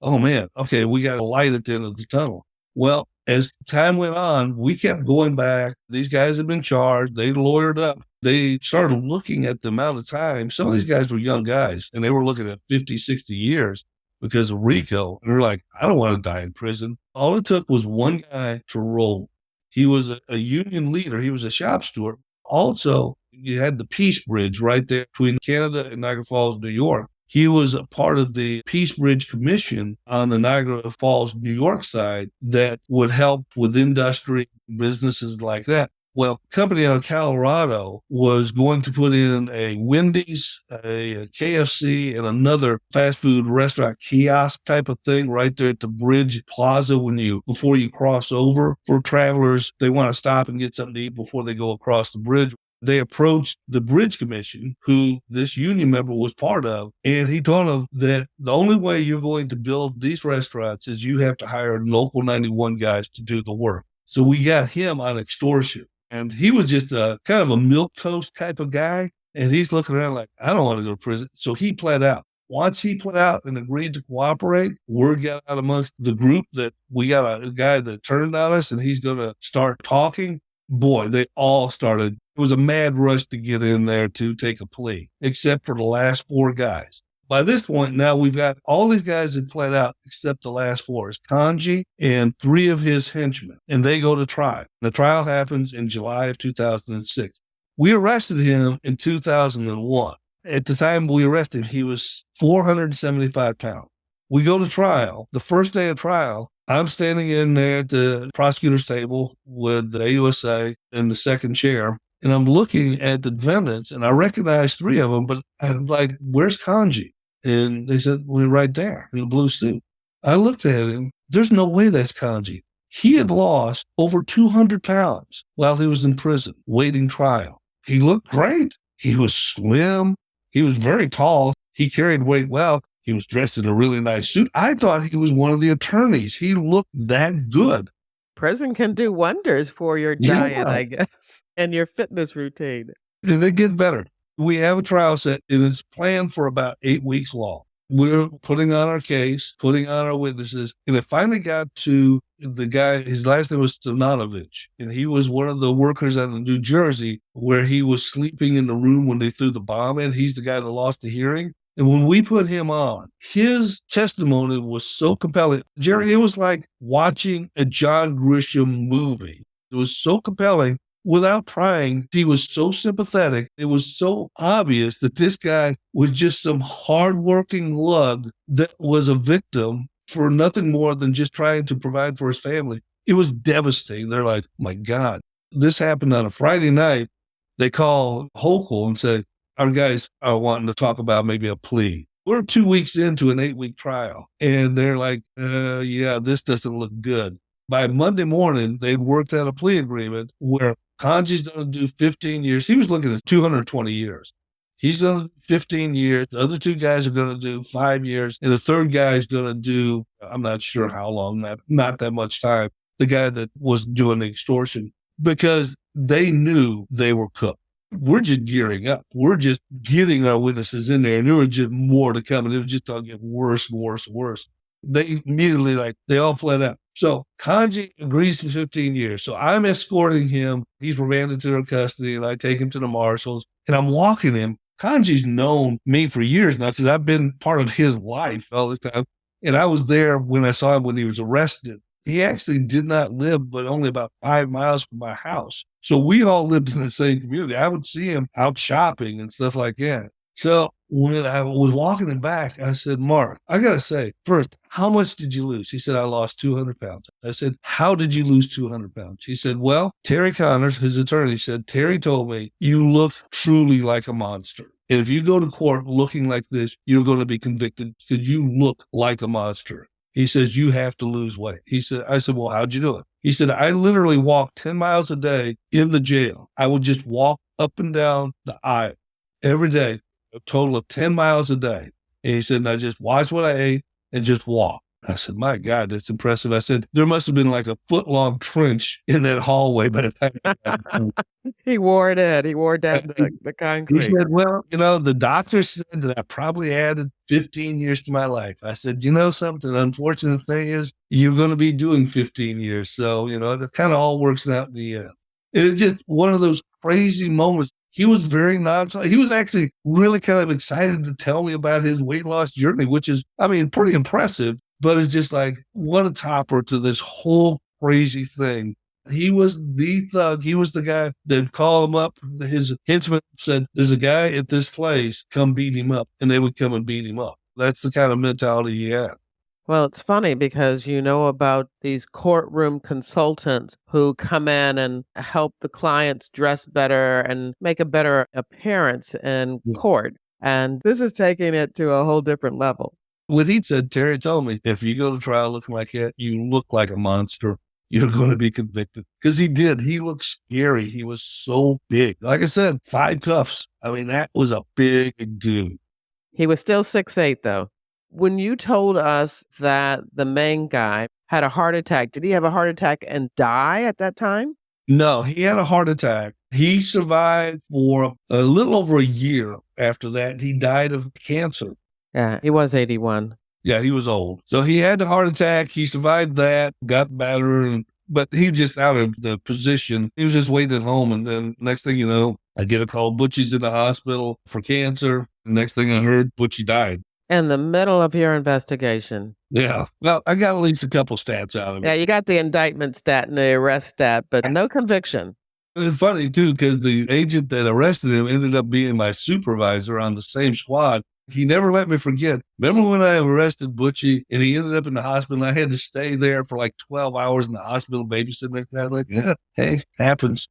oh man, okay, we got a light at the end of the tunnel. Well, as time went on, we kept going back. These guys had been charged. They lawyered up. They started looking at the amount of time. Some of these guys were young guys, and they were looking at 50, 60 years because of RICO. And they're like, I don't want to die in prison. All it took was one guy to roll. He was a union leader. He was a shop steward. Also, you had the Peace Bridge right there between Canada and Niagara Falls, New York. He was a part of the Peace Bridge Commission on the Niagara Falls, New York side that would help with industry, businesses like that. Well, a company out of Colorado was going to put in a Wendy's, a KFC, and another fast food restaurant kiosk type of thing right there at the Bridge Plaza before you cross over. For travelers, they want to stop and get something to eat before they go across the bridge. They approached the Bridge Commission, who this union member was part of, and he told them that the only way you're going to build these restaurants is you have to hire local 91 guys to do the work. So we got him on extortion. And he was just a kind of a milquetoast type of guy. And he's looking around like, I don't want to go to prison. So he pled out. Once he pled out and agreed to cooperate, word got out amongst the group that we got a guy that turned on us and he's going to start talking. Boy, they all started. It was a mad rush to get in there to take a plea, except for the last 4 guys. By this point, now we've got all these guys that pled out except the last 4. It's Kanji and 3 of his henchmen, and they go to trial. The trial happens in July of 2006. We arrested him in 2001. At the time we arrested him, he was 475 pounds. We go to trial. The first day of trial, I'm standing in there at the prosecutor's table with the AUSA in the second chair, and I'm looking at the defendants, and I recognize 3 of them, but I'm like, where's Kanji? And they said, we're right there in the blue suit. I looked at him. There's no way that's Kanji. He had lost over 200 pounds while he was in prison, waiting trial. He looked great. He was slim. He was very tall. He carried weight well. He was dressed in a really nice suit. I thought he was one of the attorneys. He looked that good. Prison can do wonders for your diet, I guess, and your fitness routine. And it gets better. We have a trial set, and it's planned for about 8 weeks long. We're putting on our case, putting on our witnesses, and it finally got to the guy. His last name was Stananovich, and he was one of the workers out of New Jersey where he was sleeping in the room when they threw the bomb in. He's the guy that lost the hearing. And when we put him on, his testimony was so compelling. Jerry, it was like watching a John Grisham movie. It was so compelling. Without trying, he was so sympathetic. It was so obvious that this guy was just some hardworking lug that was a victim for nothing more than just trying to provide for his family. It was devastating. They're like, my God, this happened on a Friday night. They call Hochul and say, our guys are wanting to talk about maybe a plea. We're 2 weeks into an 8-week trial. And they're like, yeah, this doesn't look good. By Monday morning, they'd worked out a plea agreement where Kanji's going to do 15 years. He was looking at 220 years. He's going to do 15 years. The other two guys are going to do 5 years. And the third guy is going to do, I'm not sure how long, not that much time. The guy that was doing the extortion, because they knew they were cooked. We're just gearing up. We're just getting our witnesses in there, and there was just more to come, and it was just going to get worse and worse and worse. They immediately, they all fled out. So Kanji agrees to 15 years. So I'm escorting him. He's remanded to their custody, and I take him to the marshals, and I'm walking him. Kanji's known me for years now because I've been part of his life all this time. And I was there when I saw him when he was arrested. He actually did not live, but only about 5 miles from my house. So we all lived in the same community. I would see him out shopping and stuff like that. So when I was walking him back, I said, Mark, I got to say, first, how much did you lose? He said, I lost 200 pounds. I said, how did you lose 200 pounds? He said, well, Terry Connors, his attorney, said, Terry told me you look truly like a monster. And if you go to court looking like this, you're going to be convicted because you look like a monster. He says, you have to lose weight. I said, well, how'd you do it? He said, I literally walk 10 miles a day in the jail. I would just walk up and down the aisle every day, a total of 10 miles a day. And he said, and I just watch what I ate and just walk. I said, my God, that's impressive. I said, there must have been like a foot-long trench in that hallway by the time. He wore it in. He wore down the concrete. He said, well, the doctor said that I probably added 15 years to my life. I said, you know something? The unfortunate thing is you're going to be doing 15 years. So, it kind of all works out in the end. It's just one of those crazy moments. He was very nonchalant. He was actually really kind of excited to tell me about his weight loss journey, which is, pretty impressive. But it's just like, what a topper to this whole crazy thing. He was the thug. He was the guy that called him up. His henchman said, there's a guy at this place, come beat him up. And they would come and beat him up. That's the kind of mentality he had. Well, it's funny because you know about these courtroom consultants who come in and help the clients dress better and make a better appearance in court. And this is taking it to a whole different level. What he said, Terry told me, if you go to trial looking like that, you look like a monster. You're going to be convicted. Because he did. He looked scary. He was so big. Like I said, 5 cuffs. That was a big dude. He was still 6'8", though. When you told us that the main guy had a heart attack, did he have a heart attack and die at that time? No, he had a heart attack. He survived for a little over a year after that. He died of cancer. Yeah, he was 81. Yeah, he was old. So he had the heart attack. He survived that, got better, but he was just out of the position. He was just waiting at home. And then next thing you know, I get a call, Butchie's in the hospital for cancer. Next thing I heard, Butchie died. In the middle of your investigation. Yeah. Well, I got at least a couple stats out of it. Yeah, you got the indictment stat and the arrest stat, but no conviction. It's funny, too, because the agent that arrested him ended up being my supervisor on the same squad. He never let me forget. Remember when I arrested Butchie and he ended up in the hospital and I had to stay there for like 12 hours in the hospital babysitting like that? Like, yeah, hey, happens.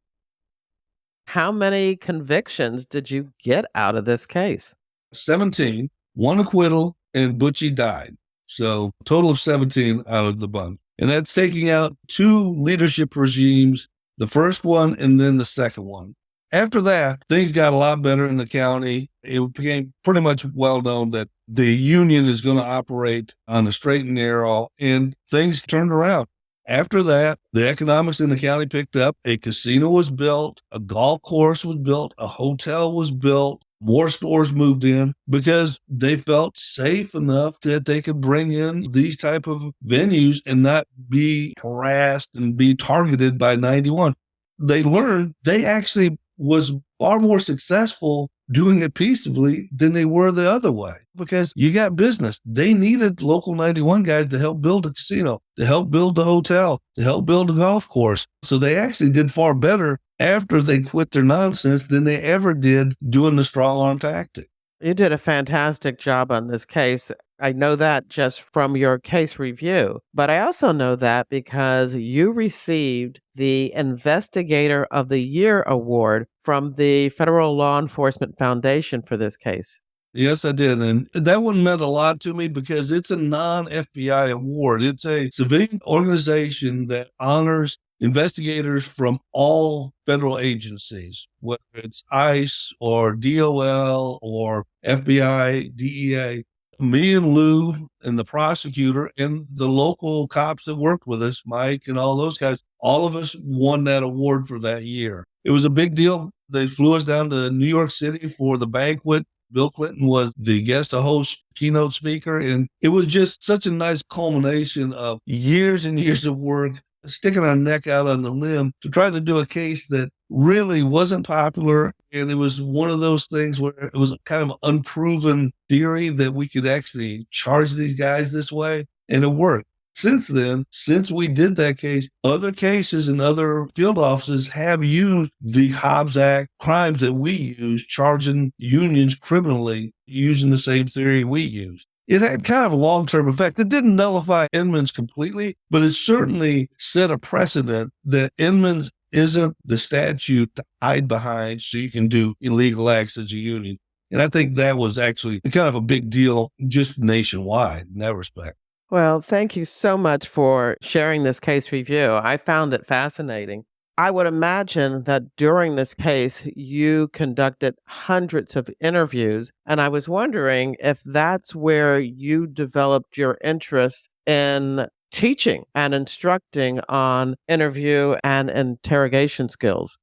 How many convictions did you get out of this case? 17, 1 acquittal, and Butchie died. So a total of 17 out of the bunch. And that's taking out 2 leadership regimes, the first one and then the second one. After that, things got a lot better in the county. It became pretty much well known that the union is going to operate on the straight and narrow, and things turned around. After that, the economics in the county picked up. A casino was built, a golf course was built, a hotel was built, more stores moved in because they felt safe enough that they could bring in these type of venues and not be harassed and be targeted by 91. They learned they actually was far more successful doing it peaceably than they were the other way because you got business. They needed local 91 guys to help build a casino, to help build the hotel, to help build a golf course. So they actually did far better after they quit their nonsense than they ever did doing the strong arm tactic. You did a fantastic job on this case. I know that just from your case review, but I also know that because you received the Investigator of the Year award from the Federal Law Enforcement Foundation for this case. Yes, I did. And that one meant a lot to me because it's a non-FBI award. It's a civilian organization that honors investigators from all federal agencies, whether it's ICE or DOL or FBI, DEA. Me and Lou and the prosecutor and the local cops that worked with us, Mike and all those guys, all of us won that award for that year. It was a big deal. They flew us down to New York City for the banquet. Bill Clinton was the guest host, keynote speaker, and it was just such a nice culmination of years and years of work, sticking our neck out on the limb to try to do a case that really wasn't popular. And it was one of those things where it was kind of unproven theory that we could actually charge these guys this way, and it worked. Since then, since we did that case, other cases and other field offices have used the Hobbs Act crimes that we use, charging unions criminally using the same theory we use. It had kind of a long-term effect. It didn't nullify Inman's completely, but it certainly set a precedent that Inman's isn't the statute to hide behind so you can do illegal acts as a union. And I think that was actually kind of a big deal just nationwide in that respect. Well, thank you so much for sharing this case review. I found it fascinating. I would imagine that during this case, you conducted hundreds of interviews, and I was wondering if that's where you developed your interest in teaching and instructing on interview and interrogation skills.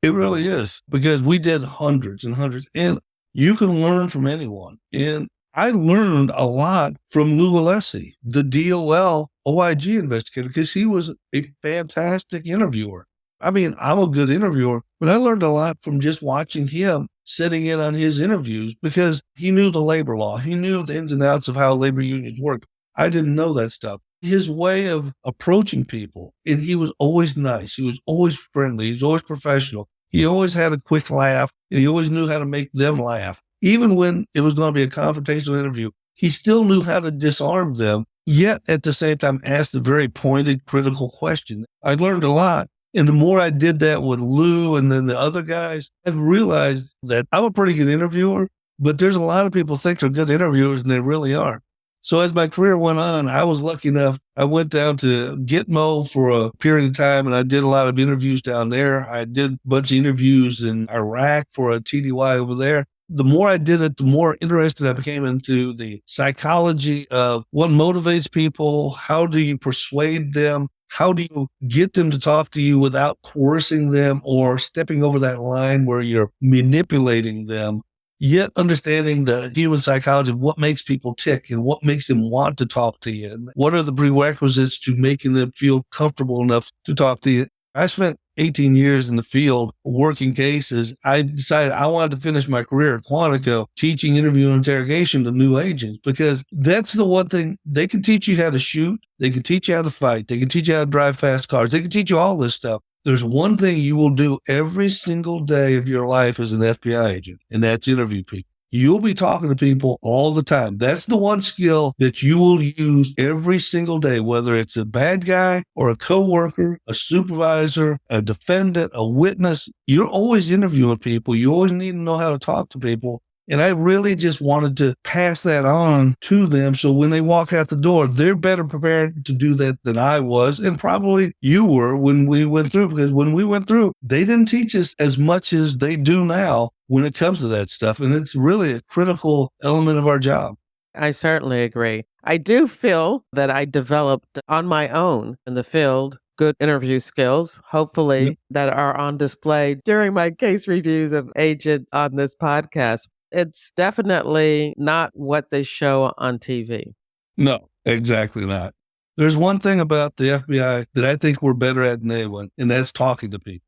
It really is because we did hundreds and hundreds, and you can learn from anyone. And I learned a lot from Lou Alessi, the DOL OIG investigator, because he was a fantastic interviewer. I mean, I'm a good interviewer, but I learned a lot from just watching him sitting in on his interviews because he knew the labor law. He knew the ins and outs of how labor unions work. I didn't know that stuff. His way of approaching people, and he was always nice. He was always friendly. He was always professional. He always had a quick laugh, and he always knew how to make them laugh. Even when it was going to be a confrontational interview, he still knew how to disarm them, yet at the same time asked a very pointed, critical question. I learned a lot. And the more I did that with Lou and then the other guys, I've realized that I'm a pretty good interviewer, but there's a lot of people think they're good interviewers and they really aren't. So as my career went on, I was lucky enough. I went down to Gitmo for a period of time, and I did a lot of interviews down there. I did a bunch of interviews in Iraq for a TDY over there. The more I did it, the more interested I became into the psychology of what motivates people. How do you persuade them? How do you get them to talk to you without coercing them or stepping over that line where you're manipulating them? Yet understanding the human psychology of what makes people tick and what makes them want to talk to you. And what are the prerequisites to making them feel comfortable enough to talk to you? I spent 18 years in the field working cases. I decided I wanted to finish my career at Quantico teaching interview and interrogation to new agents because that's the one thing they can teach you how to shoot. They can teach you how to fight. They can teach you how to drive fast cars. They can teach you all this stuff. There's one thing you will do every single day of your life as an FBI agent, and that's interview people. You'll be talking to people all the time. That's the one skill that you will use every single day, whether it's a bad guy or a coworker, a supervisor, a defendant, a witness. You're always interviewing people. You always need to know how to talk to people. And I really just wanted to pass that on to them so when they walk out the door, they're better prepared to do that than I was. And probably you were when we went through, because when we went through, they didn't teach us as much as they do now when it comes to that stuff. And it's really a critical element of our job. I certainly agree. I do feel that I developed on my own in the field good interview skills, hopefully, that are on display during my case reviews of agents on this podcast. It's definitely not what they show on TV. No, exactly not. There's one thing about the FBI that I think we're better at than anyone, and that's talking to people.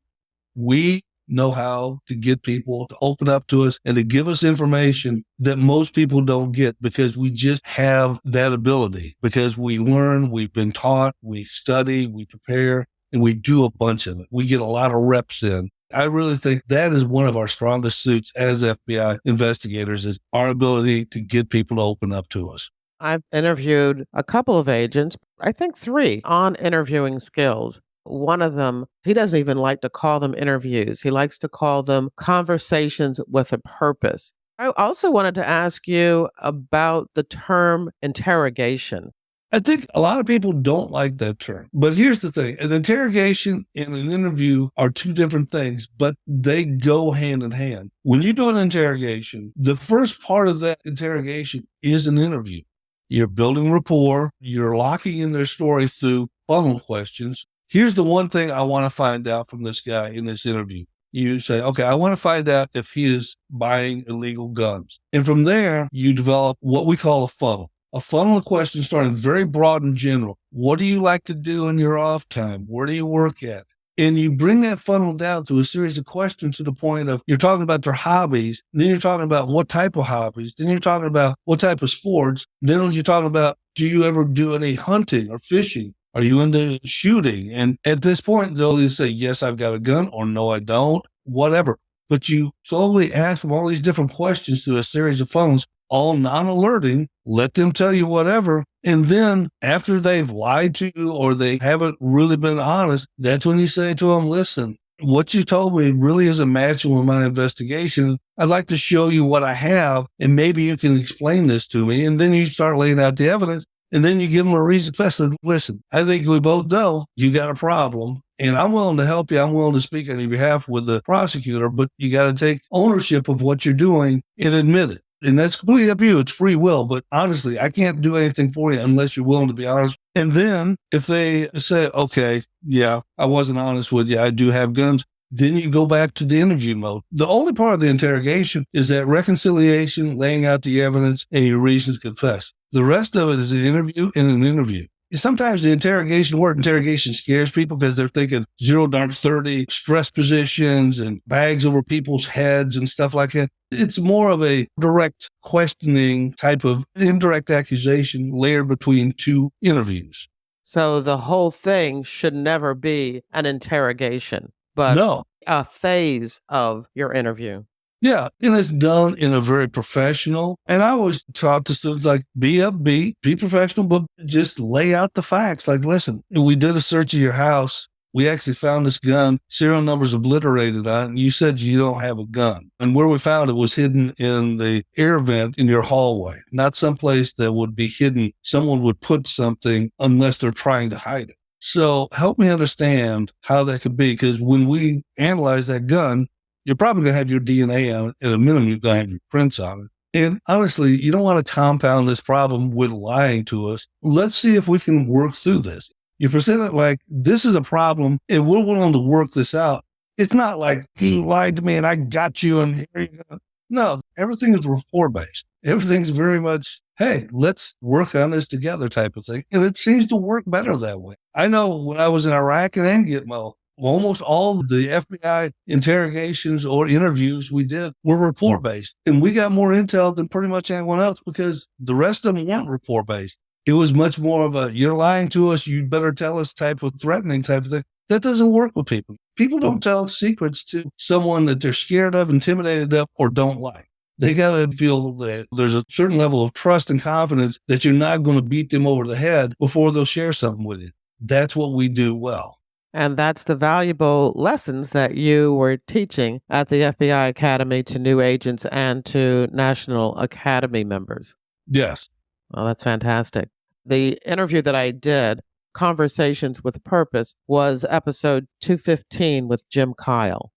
We know how to get people to open up to us and to give us information that most people don't get because we just have that ability, because we learn, we've been taught, we study, we prepare, and we do a bunch of it. We get a lot of reps in. I really think that is one of our strongest suits as FBI investigators is our ability to get people to open up to us. I've interviewed a couple of agents, I think 3, on interviewing skills. One of them, he doesn't even like to call them interviews. He likes to call them conversations with a purpose. I also wanted to ask you about the term interrogation. I think a lot of people don't like that term. But here's the thing. An interrogation and an interview are two different things, but they go hand in hand. When you do an interrogation, the first part of that interrogation is an interview. You're building rapport. You're locking in their story through funnel questions. Here's the one thing I want to find out from this guy in this interview. You say, okay, I want to find out if he is buying illegal guns. And from there, you develop what we call a funnel. A funnel of questions starting very broad and general. What do you like to do in your off time? Where do you work at? And you bring that funnel down to a series of questions to the point of you're talking about their hobbies. Then you're talking about what type of hobbies. Then you're talking about what type of sports. Then you're talking about, do you ever do any hunting or fishing? Are you into shooting? And at this point, they'll either say, yes, I've got a gun, or no, I don't, whatever. But you slowly ask them all these different questions through a series of funnels, all non-alerting, let them tell you whatever. And then after they've lied to you or they haven't really been honest, that's when you say to them, listen, what you told me really isn't matching with my investigation. I'd like to show you what I have, and maybe you can explain this to me. And then you start laying out the evidence, and then you give them a reason to say, listen, I think we both know you got a problem, and I'm willing to help you. I'm willing to speak on your behalf with the prosecutor, but you got to take ownership of what you're doing and admit it. And that's completely up to you. It's free will. But honestly, I can't do anything for you unless you're willing to be honest. And then if they say, okay, yeah, I wasn't honest with you, I do have guns, then you go back to the interview mode. The only part of the interrogation is that reconciliation, laying out the evidence, and your reasons to confess. The rest of it is an interview and an interview. Sometimes the word interrogation scares people because they're thinking 0 dark 30, stress positions and bags over people's heads and stuff like that. It's more of a direct questioning type of indirect accusation layered between 2 interviews. So the whole thing should never be an interrogation, but no, a phase of your interview. Yeah, and it's done in a very professional. And I always talk to students like, be upbeat, be professional, but just lay out the facts. Like, listen, we did a search of your house. We actually found this gun, serial numbers obliterated on it, and you said you don't have a gun. And where we found it was hidden in the air vent in your hallway, not someplace that would be hidden. Someone would put something unless they're trying to hide it. So help me understand how that could be, because when we analyze that gun, you're probably going to have your DNA on it. At a minimum, you're going to have your prints on it. And honestly, you don't want to compound this problem with lying to us. Let's see if we can work through this. You present it like this is a problem and we're willing to work this out. It's not like you lied to me and I got you and here you go. No, everything is rapport-based. Everything's very much, hey, let's work on this together type of thing. And it seems to work better that way. I know when I was in Iraq and Gitmo, almost all of the FBI interrogations or interviews we did were rapport-based. And we got more intel than pretty much anyone else because the rest of them weren't rapport-based. It was much more of a, you're lying to us, you better tell us type of threatening type of thing. That doesn't work with people. People don't tell secrets to someone that they're scared of, intimidated of, or don't like. They got to feel that there's a certain level of trust and confidence that you're not going to beat them over the head before they'll share something with you. That's what we do well. And that's the valuable lessons that you were teaching at the FBI Academy to new agents and to National Academy members. Yes. Well, that's fantastic. The interview that I did, Conversations with Purpose, was episode 215 with Jim Kyle.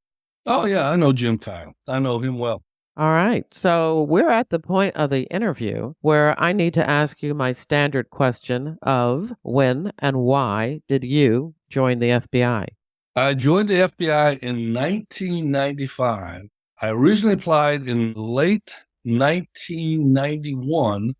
Oh, yeah, I know Jim Kyle. I know him well. All right. So we're at the point of the interview where I need to ask you my standard question of when and why did you join the FBI? I joined the FBI in 1995. I originally applied in late 1991,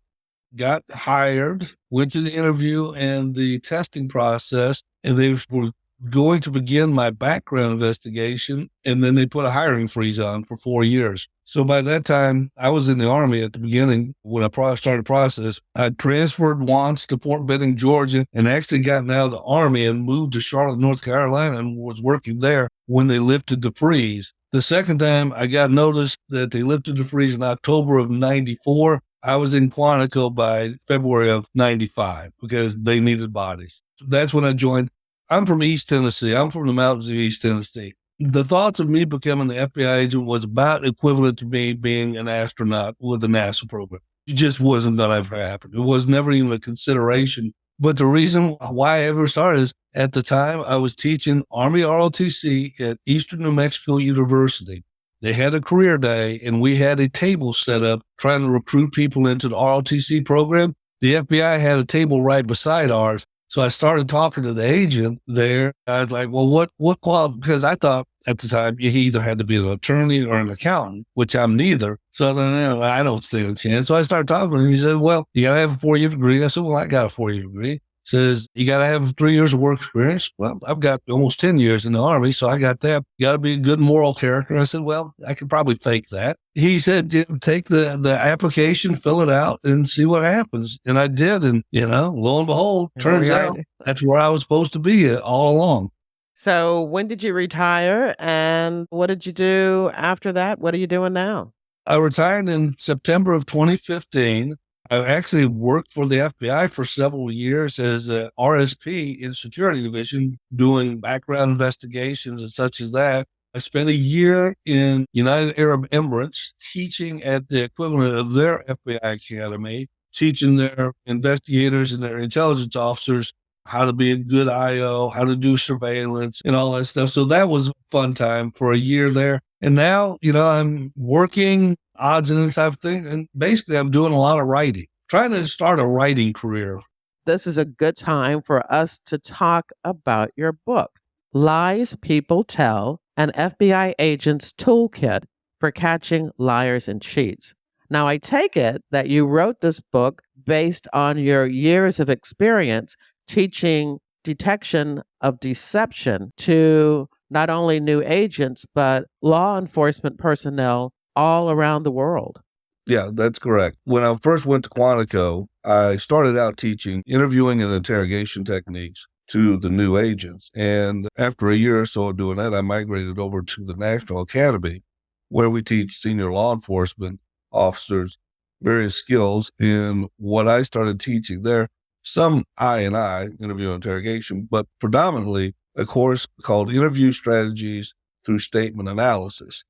got hired, went to the interview and the testing process, and they were going to begin my background investigation, and then they put a hiring freeze on for 4 years. So by that time, I was in the Army at the beginning when I started the process. I transferred once to Fort Benning, Georgia, and actually gotten out of the Army and moved to Charlotte, North Carolina, and was working there when they lifted the freeze. The second time, I got notice that they lifted the freeze in October of 94. I was in Quantico by February of 95 because they needed bodies. That's when I joined. I'm from East Tennessee. I'm from the mountains of East Tennessee. The thoughts of me becoming the FBI agent was about equivalent to me being an astronaut with the NASA program. It just wasn't going to ever happen. It was never even a consideration. But the reason why I ever started is at the time I was teaching Army ROTC at Eastern New Mexico University. They had a career day and we had a table set up trying to recruit people into the ROTC program. The FBI had a table right beside ours. So I started talking to the agent there. I was like, well, what quality? Because I thought at the time you either had to be an attorney or an accountant, which I'm neither. So then I don't stand a chance. So I started talking to him. He said, well, you got to have a 4-year degree. I said, well, I got a 4-year degree. Says, you got to have 3 years of work experience. Well, I've got almost 10 years in the Army, so I got that. You got to be a good moral character. I said, well, I could probably fake that. He said, take the application, fill it out, and see what happens. And I did. And, lo and behold, turns out that's where I was supposed to be all along. So when did you retire and what did you do after that? What are you doing now? I retired in September of 2015. I actually worked for the FBI for several years as a RSP in Security Division, doing background investigations and such as that. I spent a year in United Arab Emirates teaching at the equivalent of their FBI academy, teaching their investigators and their intelligence officers how to be a good IO, how to do surveillance and all that stuff. So that was a fun time for a year there. And now, I'm working odds and ends type of thing. And basically, I'm doing a lot of writing, trying to start a writing career. This is a good time for us to talk about your book, Lies People Tell, an FBI Agent's Toolkit for Catching Liars and Cheats. Now, I take it that you wrote this book based on your years of experience teaching detection of deception to not only new agents, but law enforcement personnel all around the world. Yeah, that's correct. When I first went to Quantico, I started out teaching interviewing and interrogation techniques to the new agents. And after a year or so of doing that, I migrated over to the National Academy, where we teach senior law enforcement officers various skills. And what I started teaching there, some I, interview and interrogation, but predominantly a course called Interview Strategies Through Statement Analysis.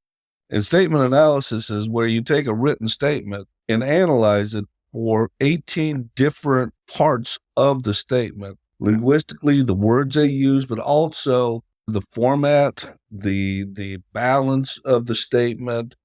And statement analysis is where you take a written statement and analyze it for 18 different parts of the statement. Linguistically, the words they use, but also the format, the balance of the statement,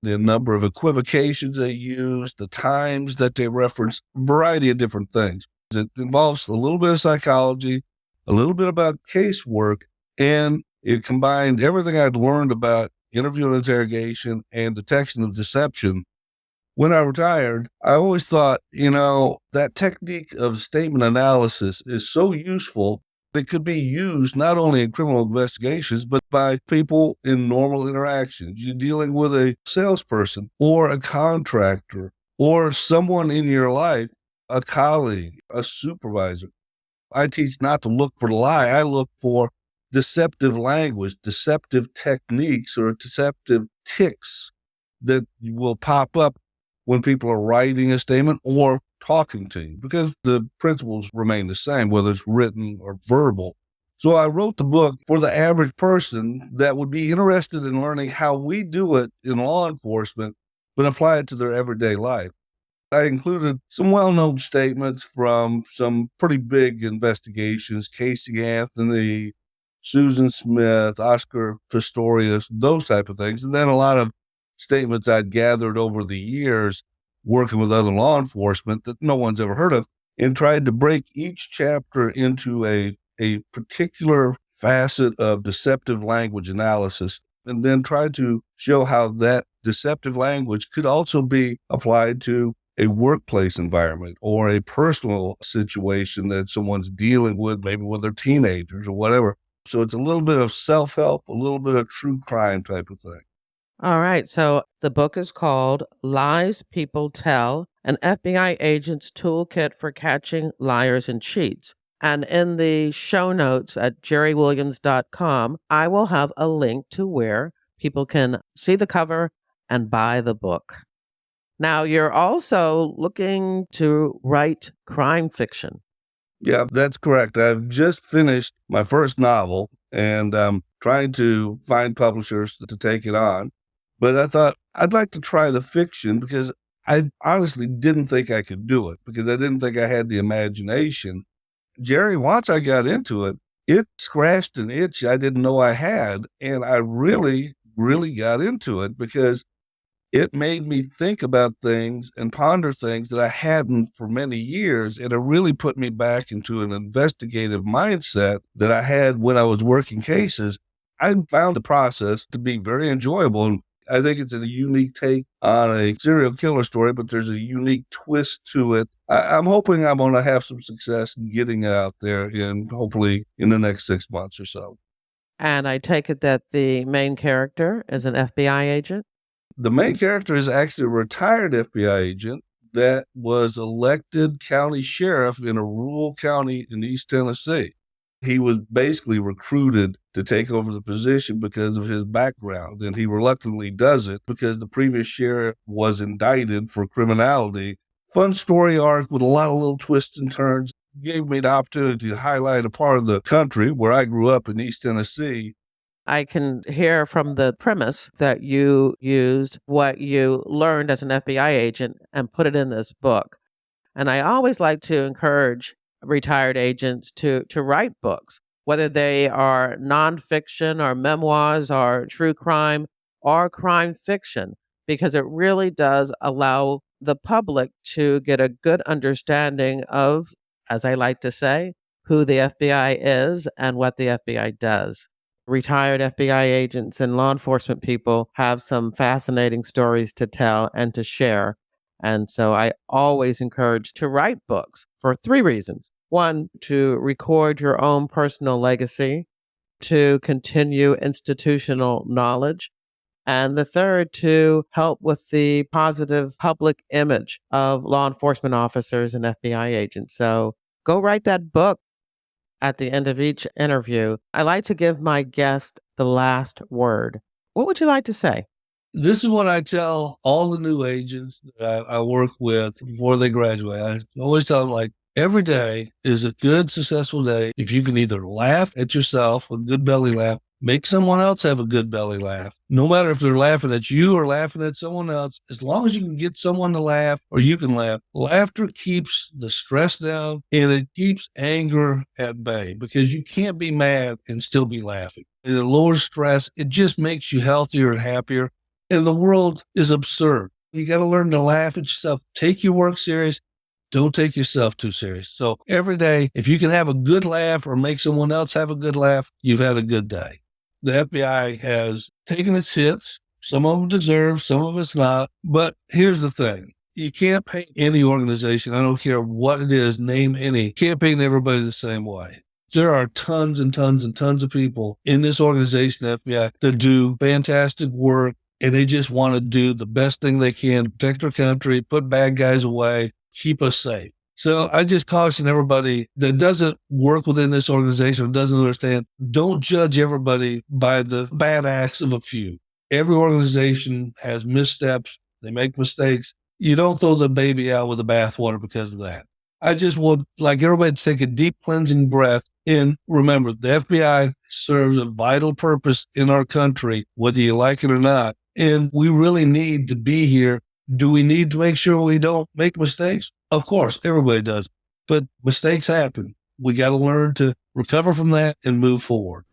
the number of equivocations they use, the times that they reference, a variety of different things. It involves a little bit of psychology, a little bit about casework, and it combined everything I'd learned about interview and interrogation and detection of deception. When I retired, I always thought, that technique of statement analysis is so useful. It could be used not only in criminal investigations, but by people in normal interactions. You're dealing with a salesperson or a contractor or someone in your life, a colleague, a supervisor. I teach not to look for the lie. I look for deceptive language, deceptive techniques, or deceptive tics that will pop up when people are writing a statement or talking to you, because the principles remain the same, whether it's written or verbal. So I wrote the book for the average person that would be interested in learning how we do it in law enforcement, but apply it to their everyday life. I included some well-known statements from some pretty big investigations, Casey Anthony, Susan Smith, Oscar Pistorius, those type of things. And then a lot of statements I'd gathered over the years working with other law enforcement that no one's ever heard of, and tried to break each chapter into a particular facet of deceptive language analysis, and then try to show how that deceptive language could also be applied to a workplace environment or a personal situation that someone's dealing with, maybe with their teenagers or whatever. So it's a little bit of self-help, a little bit of true crime type of thing. All right. So the book is called Lies People Tell, an FBI Agent's Toolkit for Catching Liars and Cheats. And in the show notes at jerrywilliams.com, I will have a link to where people can see the cover and buy the book. Now, you're also looking to write crime fiction. Yeah, that's correct. I've just finished my first novel and I'm trying to find publishers to take it on. But I thought I'd like to try the fiction because I honestly didn't think I could do it because I didn't think I had the imagination. Jerry, once I got into it, it scratched an itch I didn't know I had. And I really, really got into it because it made me think about things and ponder things that I hadn't for many years. And it really put me back into an investigative mindset that I had when I was working cases. I found the process to be very enjoyable. And I think it's a unique take on a serial killer story, but there's a unique twist to it. I'm hoping I'm going to have some success in getting it out there and hopefully in the next 6 months or so. And I take it that the main character is an FBI agent? The main character is actually a retired FBI agent that was elected county sheriff in a rural county in East Tennessee. He was basically recruited to take over the position because of his background, and he reluctantly does it because the previous sheriff was indicted for criminality. Fun story arc with a lot of little twists and turns. Gave me the opportunity to highlight a part of the country where I grew up in East Tennessee. I can hear from the premise that you used what you learned as an FBI agent and put it in this book. And I always like to encourage retired agents to write books, whether they are nonfiction or memoirs or true crime or crime fiction, because it really does allow the public to get a good understanding of, as I like to say, who the FBI is and what the FBI does. Retired FBI agents and law enforcement people have some fascinating stories to tell and to share. And so I always encourage to write books for three reasons. One, to record your own personal legacy, to continue institutional knowledge, and the third, to help with the positive public image of law enforcement officers and FBI agents. So go write that book. At the end of each interview, I like to give my guest the last word. What would you like to say? This is what I tell all the new agents that I work with before they graduate. I always tell them, like, every day is a good, successful day if you can either laugh at yourself with a good belly laugh, make someone else have a good belly laugh. No matter if they're laughing at you or laughing at someone else, as long as you can get someone to laugh or you can laugh, laughter keeps the stress down and it keeps anger at bay because you can't be mad and still be laughing. It lowers stress. It just makes you healthier and happier. And the world is absurd. You got to learn to laugh at yourself. Take your work serious. Don't take yourself too serious. So every day, if you can have a good laugh or make someone else have a good laugh, you've had a good day. The FBI has taken its hits. Some of them deserve, some of it's not. But here's the thing. You can't paint any organization, I don't care what it is, name any, you can't paint everybody the same way. There are tons and tons and tons of people in this organization, the FBI, that do fantastic work. And they just want to do the best thing they can, protect our country, put bad guys away, keep us safe. So I just caution everybody that doesn't work within this organization, doesn't understand, don't judge everybody by the bad acts of a few. Every organization has missteps. They make mistakes. You don't throw the baby out with the bathwater because of that. I just would like everybody to take a deep cleansing breath and remember the FBI serves a vital purpose in our country, whether you like it or not. And we really need to be here. Do we need to make sure we don't make mistakes? Of course, everybody does. But mistakes happen. We got to learn to recover from that and move forward.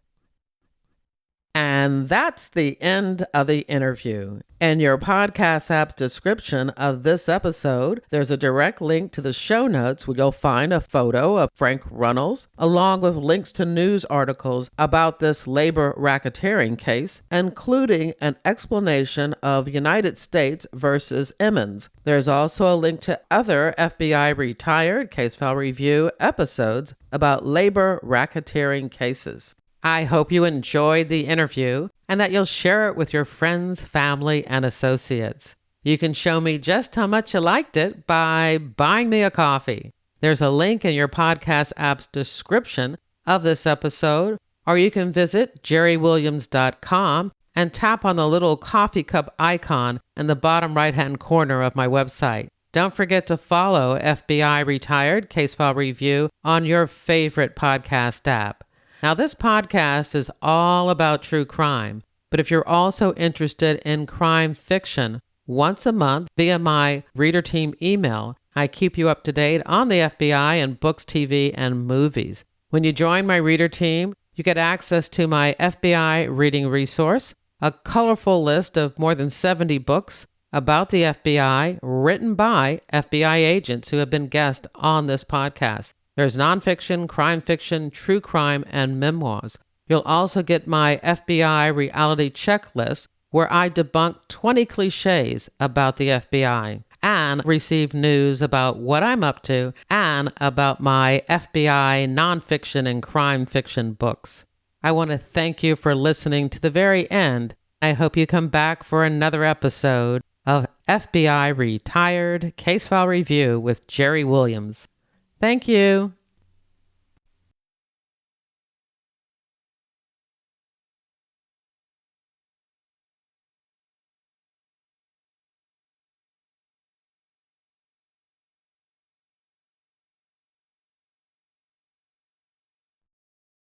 And that's the end of the interview. In your podcast app's description of this episode, there's a direct link to the show notes where you'll find a photo of Frank Runles, along with links to news articles about this labor racketeering case, including an explanation of United States versus Emmons. There's also a link to other FBI retired case file review episodes about labor racketeering cases. I hope you enjoyed the interview and that you'll share it with your friends, family, and associates. You can show me just how much you liked it by buying me a coffee. There's a link in your podcast app's description of this episode, or you can visit jerrywilliams.com and tap on the little coffee cup icon in the bottom right-hand corner of my website. Don't forget to follow FBI Retired Case File Review on your favorite podcast app. Now, this podcast is all about true crime, but if you're also interested in crime fiction, once a month via my reader team email, I keep you up to date on the FBI and books, TV, and movies. When you join my reader team, you get access to my FBI reading resource, a colorful list of more than 70 books about the FBI written by FBI agents who have been guests on this podcast. There's nonfiction, crime fiction, true crime, and memoirs. You'll also get my FBI reality checklist where I debunk 20 cliches about the FBI and receive news about what I'm up to and about my FBI nonfiction and crime fiction books. I want to thank you for listening to the very end. I hope you come back for another episode of FBI Retired Case File Review with Jerry Williams. Thank you.